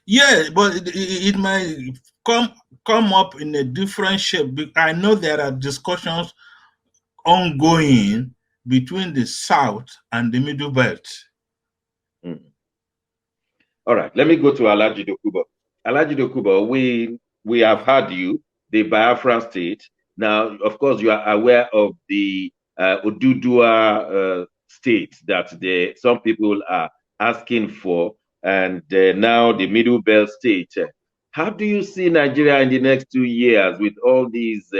Yeah, but it might come up in a different shape. I know there are discussions ongoing between the South and the Middle Belt. All right, let me go to Alhaji Dokubo. Alhaji Dokubo, we have had you, the Biafran state. Now, of course, you are aware of the Odudua state that some people are asking for, and now the Middle Belt state. How do you see Nigeria in the next 2 years with all these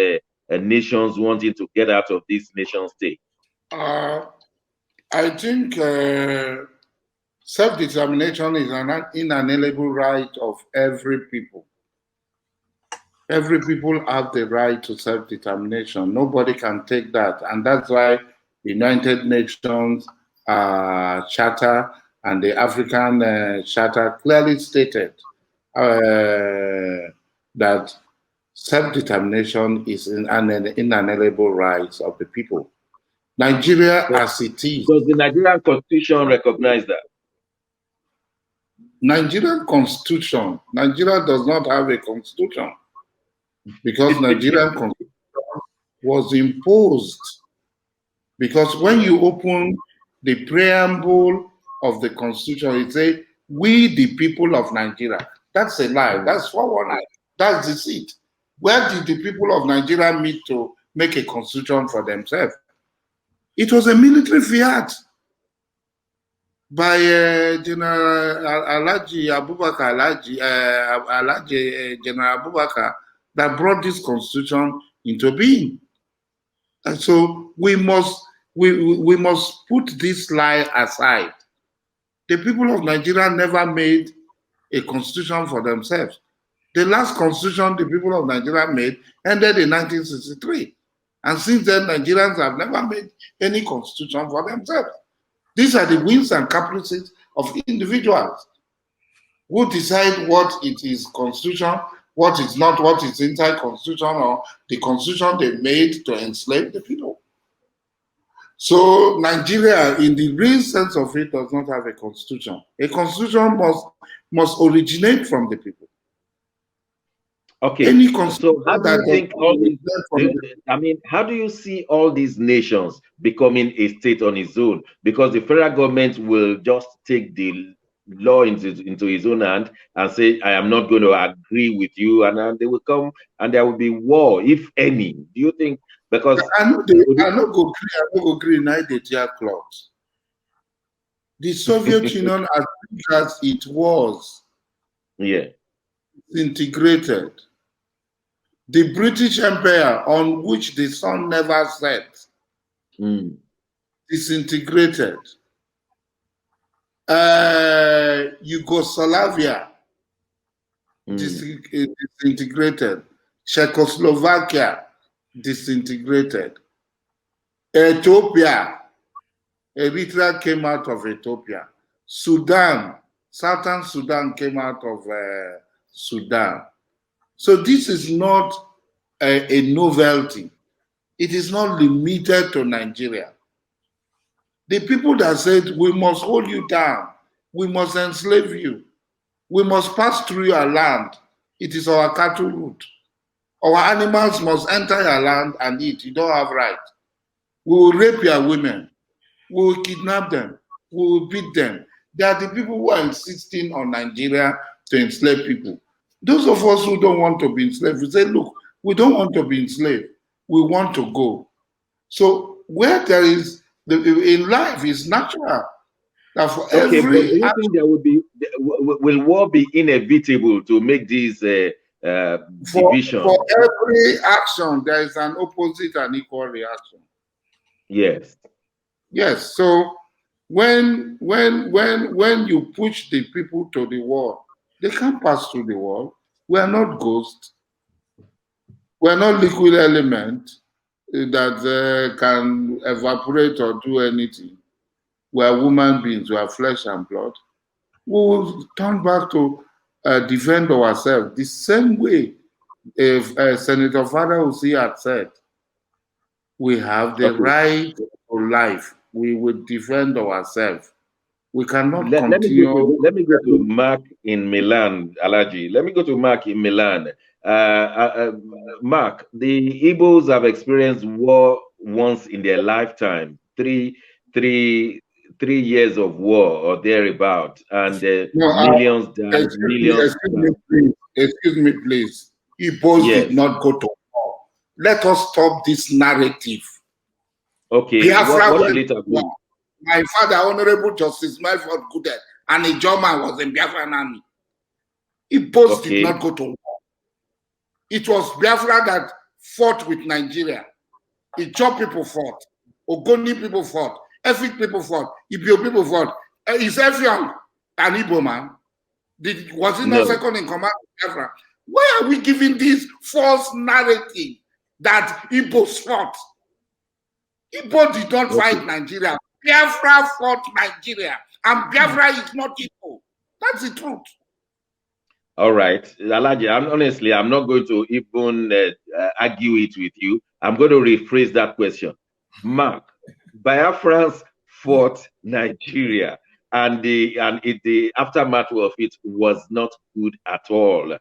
nations wanting to get out of this nation state? I think self-determination is an inalienable right of every people. Every people have the right to self-determination. Nobody can take that. And that's why the United Nations Charter and the African Charter clearly stated that self-determination is an inalienable right of the people. Nigeria as it is. Does the Nigerian Constitution recognize that? Nigerian Constitution. Nigeria does not have a constitution because Nigerian Constitution was imposed. Because when you open the preamble of the Constitution, it says, "We the people of Nigeria." That's a lie. That's 419. That's deceit. Where did the people of Nigeria meet to make a constitution for themselves? It was a military fiat. by General Alhaji Abubakar, General Abubakar, that brought this constitution into being. And so we must put this lie aside. The people of Nigeria never made a constitution for themselves. The last constitution the people of Nigeria made ended in 1963. And since then, Nigerians have never made any constitution for themselves. These are the whims and caprices of individuals who decide what it is constitution, what is not, what is inside constitution, or the constitution they made to enslave the people. So Nigeria, in the real sense of it, does not have a constitution. A constitution must originate from the people. Okay. So how do you think all these, how do you see all these nations becoming a state on its own? Because the federal government will just take the law into its own hand and say, I am not going to agree with you, and then they will come and there will be war, if any. Do you think? Because I not go agree neither their cloth. The Soviet Union, as big as it was, integrated. The British Empire, on which the sun never set, disintegrated. Yugoslavia, disintegrated. Czechoslovakia, disintegrated. Ethiopia, Eritrea came out of Ethiopia. Sudan, Southern Sudan came out of Sudan. So this is not a novelty. It is not limited to Nigeria. The people that said, we must hold you down, we must enslave you, we must pass through your land, it is our cattle route. Our animals must enter your land and eat, you don't have right. We will rape your women, we will kidnap them, we will beat them. They are the people who are insisting on Nigeria to enslave people. Those of us who don't want to be enslaved, we say, look, we don't want to be enslaved. We want to go. So where there is, in life, is natural. That for every but do you think there will war be inevitable to make these divisions? For every action, there is an opposite and equal reaction. Yes. Yes. So when you push the people to the wall, they can't pass through the wall. We are not ghosts. We are not liquid element that can evaporate or do anything. We are human beings. We are flesh and blood. We will turn back to defend ourselves the same way if Senator Father Usi had said, we have the right to life. We will defend ourselves. We cannot continue. Let me go to Mark in Milan, Alhaji. Let me go to Mark in Milan. Mark, the Igbos have experienced war once in their lifetime. Three years of war or thereabout, and millions died. Excuse me, please. Igbos did not go to war. Let us stop this narrative. Okay. What my father, Honorable Justice Melford Goodell, and a German was in Biafran army. Igbos did not go to war. It was Biafra that fought with Nigeria. Ijaw people fought. Ogoni people fought. Efik people fought. Ibio people fought. Is Effiong an Igbo man? Was he not second in command of Biafra? Why are we giving this false narrative that Igbos fought? Igbo did not fight Nigeria. Biafra fought Nigeria, and Biafra is not Igbo. That's the truth. All right, Alhaji, I'm not going to even argue it with you. I'm going to rephrase that question. Mark, Biafrans fought Nigeria, and the aftermath of it was not good at all.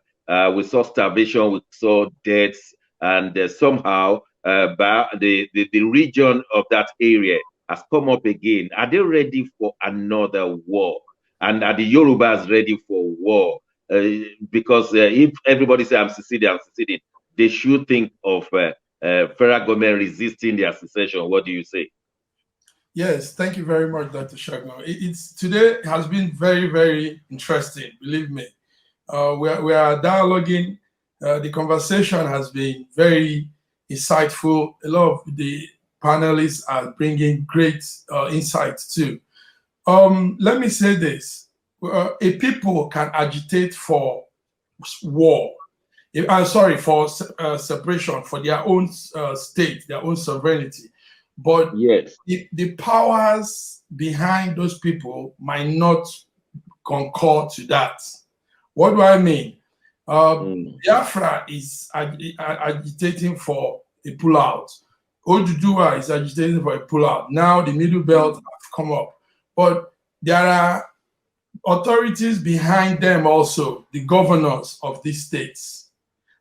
We saw starvation, we saw deaths, and somehow the region of that area has come up again. Are they ready for another war? And are the Yorubas ready for war? Because if everybody says I'm seceding, they should think of federal government resisting their secession. What do you say? Yes, thank you very much, Dr. Shagno. It's today has been very, very interesting. Believe me, we are dialoguing. The conversation has been very insightful. A lot of the panelists are bringing great insights too. Let me say this: a people can agitate for war. I'm sorry, for separation, for their own state, their own sovereignty. But Yes. the powers behind those people might not concur to that. What do I mean? Biafra is agitating for a pullout. Oduduwa is agitating for a pullout. Now the Middle Belt have come up. But there are authorities behind them also, the governors of these states.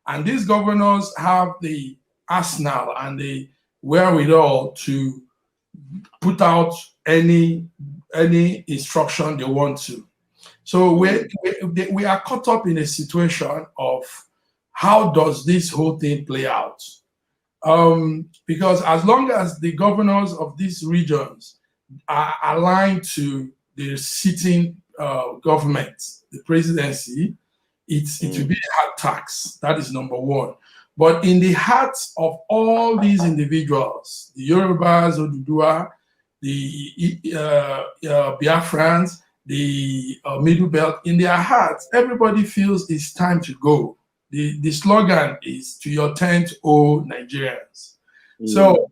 And these governors have the arsenal and the wherewithal to put out any instruction they want to. So we are caught up in a situation of how does this whole thing play out? Because as long as the governors of these regions are aligned to the sitting government, the presidency, it will be a hard tax. That is number one. But in the hearts of all these individuals, the Yorubas, Oduduwa, the Biafrans, the Middle Belt, in their hearts, everybody feels it's time to go. The slogan is "To your tent, O Nigerians." So,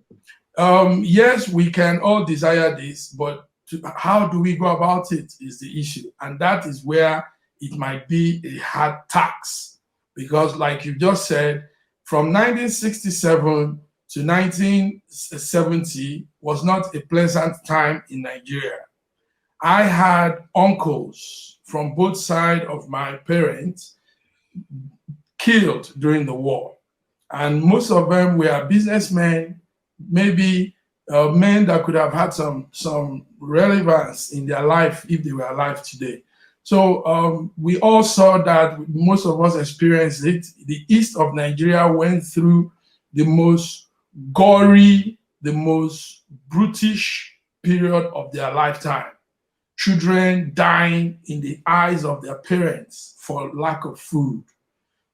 yes, we can all desire this, but how do we go about it is the issue. And that is where it might be a hard tax. Because like you just said, from 1967 to 1970 was not a pleasant time in Nigeria. I had uncles from both sides of my parents killed during the war. And most of them were businessmen, maybe men that could have had some relevance in their life if they were alive today. So we all saw that, most of us experienced it. The east of Nigeria went through the most gory, the most brutish period of their lifetime. Children dying in the eyes of their parents for lack of food.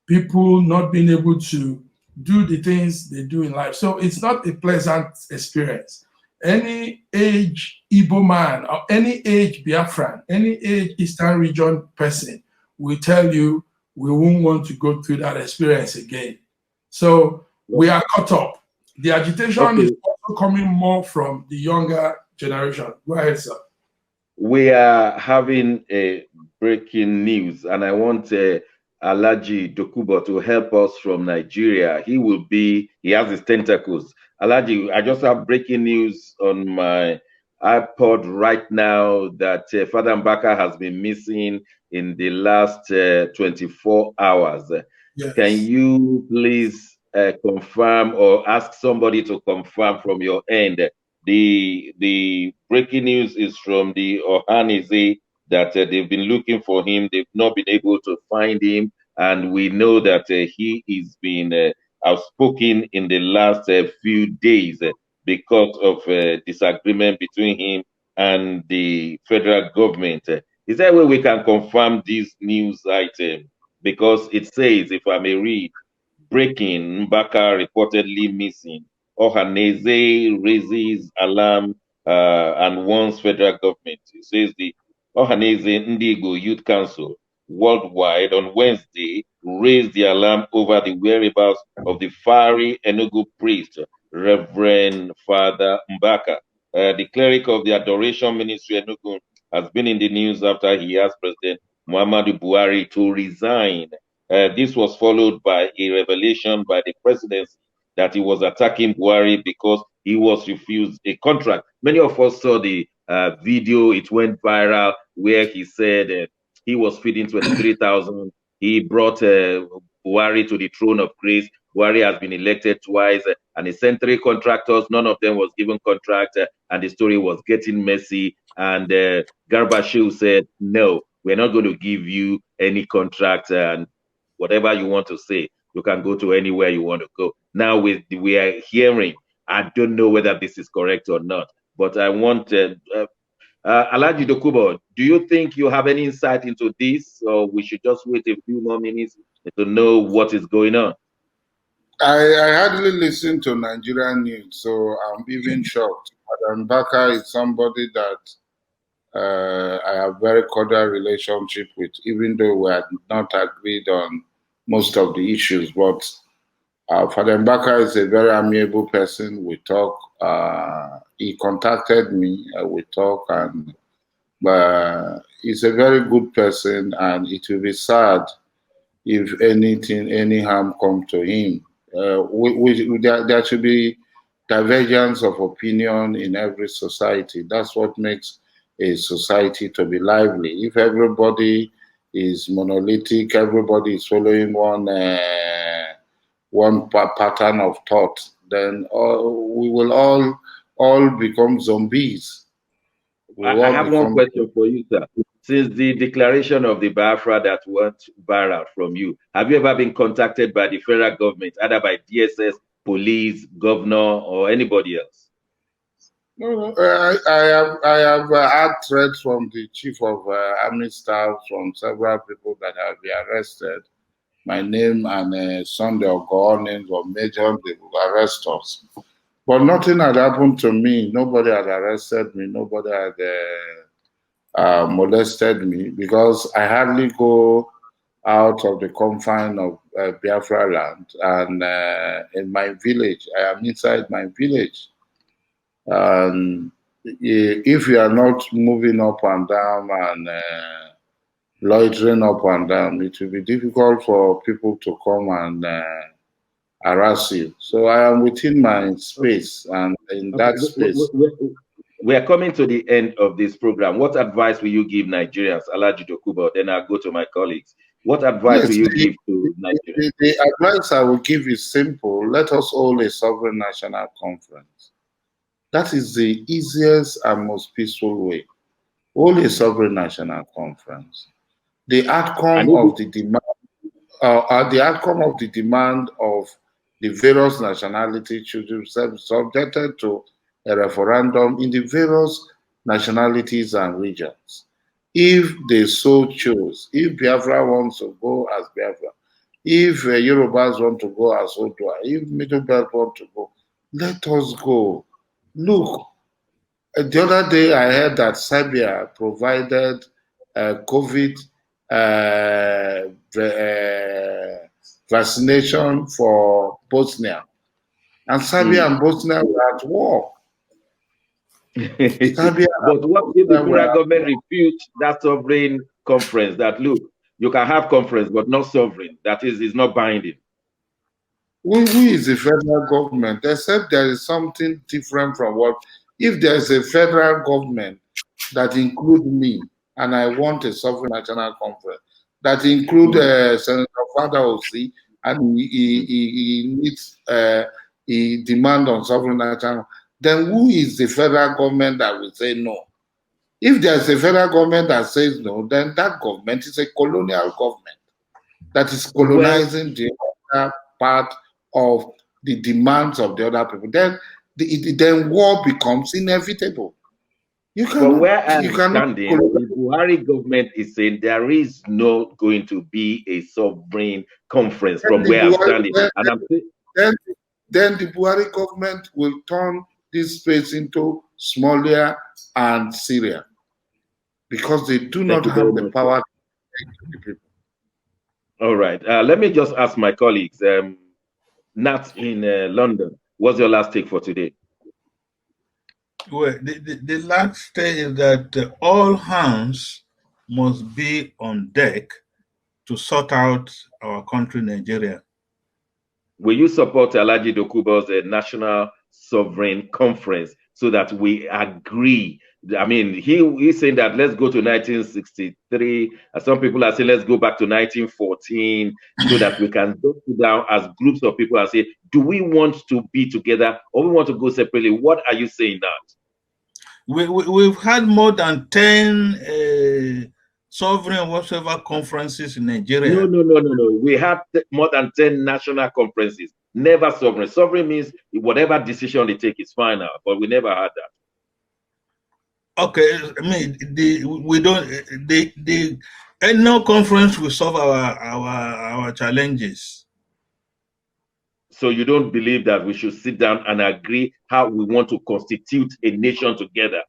People not being able to do the things they do in life. So it's not a pleasant experience. Any age Igbo man or any age Biafran, any age Eastern region person will tell you we won't want to go through that experience again. So we are caught up. The agitation is also coming more from the younger generation. Go ahead, sir. We are having a breaking news, and I want Alhaji Dokubo to help us from Nigeria. He has his tentacles. Alhaji, I just have breaking news on my iPod right now that Father Mbaka has been missing in the last 24 hours. Yes. Can you please confirm or ask somebody to confirm from your end? The breaking news is from the Ohanize that they've been looking for him. They've not been able to find him. And we know that he is been outspoken in the last few days because of disagreement between him and the federal government. Is there a way we can confirm this news item? Because it says, if I may read, breaking, Mbaka reportedly missing. Ohaneze raises alarm and warns federal government. It says the Ohaneze Ndigo Youth Council worldwide on Wednesday raised the alarm over the whereabouts of the fiery Enugu priest, Reverend Father Mbaka. The cleric of the Adoration Ministry Enugu has been in the news after he asked President Muhammadu Buhari to resign. This was followed by a revelation by the presidency that he was attacking Buhari because he was refused a contract. Many of us saw the video. It went viral where he said he was feeding 23,000. He brought Buhari to the throne of grace. Buhari has been elected twice, and he sent 3 contractors. None of them was given contract, and the story was getting messy. And Garba Shehu said, no, we're not going to give you any contract, and whatever you want to say, you can go to anywhere you want to go. Now we are hearing, I don't know whether this is correct or not, But I want Alhaji Dokubo, do you think you have any insight into this, or we should just wait a few more minutes to know what is going on? I hardly listen to Nigerian news, so I'm even shocked. Madam Baka is somebody that I have very cordial relationship with, even though we had not agreed on most of the issues. But Father Mbaka is a very amiable person. We talk. He contacted me. We talk, and he's a very good person. And it will be sad if any harm come to him. There should be divergence of opinion in every society. That's what makes a society to be lively. If everybody is monolithic, everybody is following one pattern of thought, then we will all become zombies. I have one question for you, sir. Since the declaration of the Biafra that went viral from you, have you ever been contacted by the federal government, either by DSS, police, governor, or anybody else? No, I have had threats from the chief of army staff, from several people that have been arrested. My name and Sunday or names were mentioned. They will arrest us. But nothing had happened to me. Nobody had arrested me. Nobody had molested me, because I hardly go out of the confine of Biafra land. And in my village, I am inside my village. And if you are not moving up and down and loitering up and down, it will be difficult for people to come and harass you. So I am within my space, and in that space. We are coming to the end of this program. What advice will you give Nigerians, Alhaji Dokubo? Then I'll go to my colleagues. What advice will you give to Nigerians? The advice I will give is simple. Let us hold a sovereign national conference. That is the easiest and most peaceful way. Hold a sovereign national conference. The outcome of the demand of the various nationalities should be subjected to a referendum in the various nationalities and regions. If they so choose, if Biafra wants to go as Biafra, if Yorubas want to go as Odua, if Middle Belt want to go, let us go. Look, the other day I heard that Serbia provided COVID vaccination for Bosnia. And Serbia and Bosnia were at war. But what if the federal government refute that sovereign conference? That look, you can have conference, but not sovereign. That is not binding. Who is the federal government? Except there is something different from what. If there is a federal government that includes me, and I want a sovereign national conference that includes Senator Fada Osi, and he needs he demand on sovereign national, then who is the federal government that will say no? If there's a federal government that says no, then that government is a colonial government that is colonizing the other part of the demands of the other people. Then war becomes inevitable. But where I'm standing, the Buhari government is saying there is not going to be a sovereign conference from where I'm standing. Then the Buhari government will turn this space into Somalia and Syria, because they do not have the power to take the people. All right. Let me just ask my colleagues. Nat in London, what's your last take for today? Well, the last thing is that all hands must be on deck to sort out our country, Nigeria. Will you support Alhaji Dokubo's National Sovereign Conference so that we agree? I mean, he's saying that let's go to 1963. Some people are saying let's go back to 1914 so that we can sit down as groups of people and say, do we want to be together or we want to go separately? What are you saying now? We've had more than 10 sovereign whatever conferences in Nigeria. No. We have more than 10 national conferences. Never sovereign. Sovereign means whatever decision they take is final, but we never had that. Okay, I mean, we don't, no conference will solve our challenges. So you don't believe that we should sit down and agree how we want to constitute a nation together?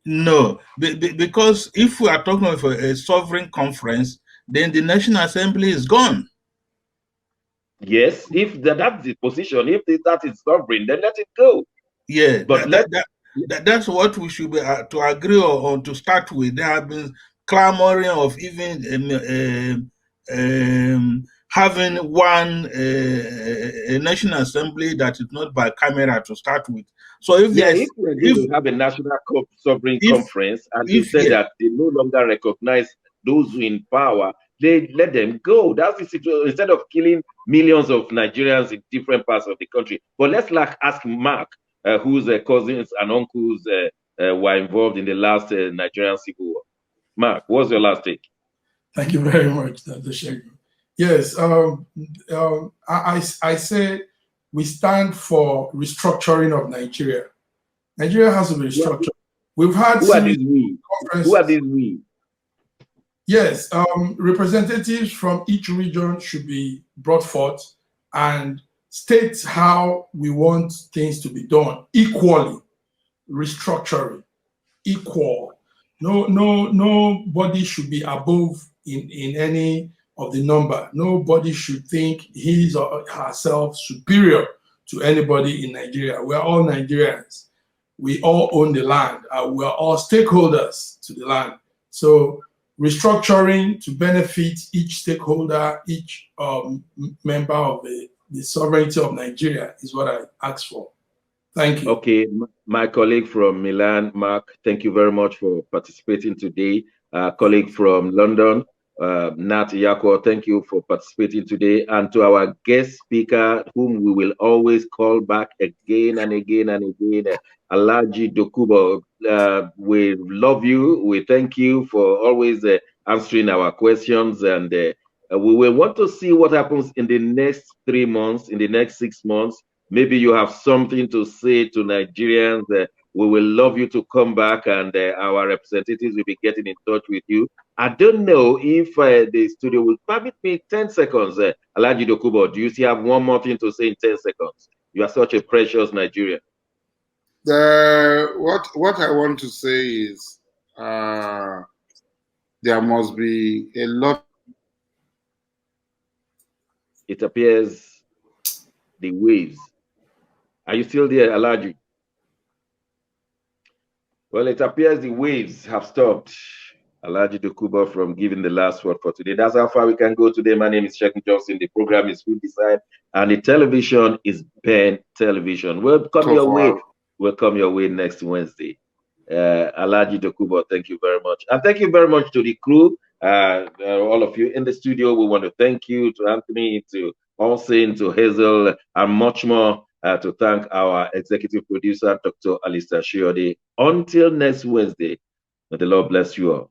No, because if we are talking of a sovereign conference, then the National Assembly is gone. Yes, if that's the position, if that is sovereign, then let it go. Yeah, but that's what we should be to agree on to start with. There have been clamoring of even having one a National Assembly that is not by camera to start with. So if if we're going to have a national sovereign conference and they say that they no longer recognize those in power, they let them go. That's the situation. Instead of killing millions of Nigerians in different parts of the country. But let's ask Mark, whose cousins and uncles were involved in the last Nigerian civil war. Mark, what's your last take? Thank you very much, Dr. Shegun. Yes, I say we stand for restructuring of Nigeria. Nigeria has to be restructured. We've had Who are these we? Who are these we? Yes, representatives from each region should be brought forth and state how we want things to be done equally, restructuring, equal. Nobody should be above in any of the number. Nobody should think his or herself superior to anybody in Nigeria. We're all Nigerians. We all own the land. We're all stakeholders to the land. So restructuring to benefit each stakeholder, each member of the sovereignty of Nigeria is what I ask for. Thank you. Okay, my colleague from Milan, Mark, thank you very much for participating today. Colleague from London, Nat Yako, thank you for participating today. And to our guest speaker, whom we will always call back again and again and again, Alhaji Dokubo, we love you. We thank you for always answering our questions. And we will want to see what happens in the next 3 months, in the next 6 months. Maybe you have something to say to Nigerians. We will love you to come back, and our representatives will be getting in touch with you. I don't know if the studio will permit me 10 seconds. Alhaji Dokubo, do you still have one more thing to say in 10 seconds? You are such a precious Nigerian. What I want to say is there must be a lot. It appears the waves. Are you still there, Alhaji? Well, it appears the waves have stopped Alhaji Dokubo from giving the last word for today. That's how far we can go today. My name is Shegun Johnson. The program is Food Decide, and the television is Ben Television. We'll come your way. We'll come your way next Wednesday. Alhaji Dokubo, thank you very much. And thank you very much to the crew, all of you in the studio. We want to thank you, to Anthony, to Olsen, to Hazel, and much more. To thank our executive producer, Dr. Alistair Shiode. Until next Wednesday, may the Lord bless you all.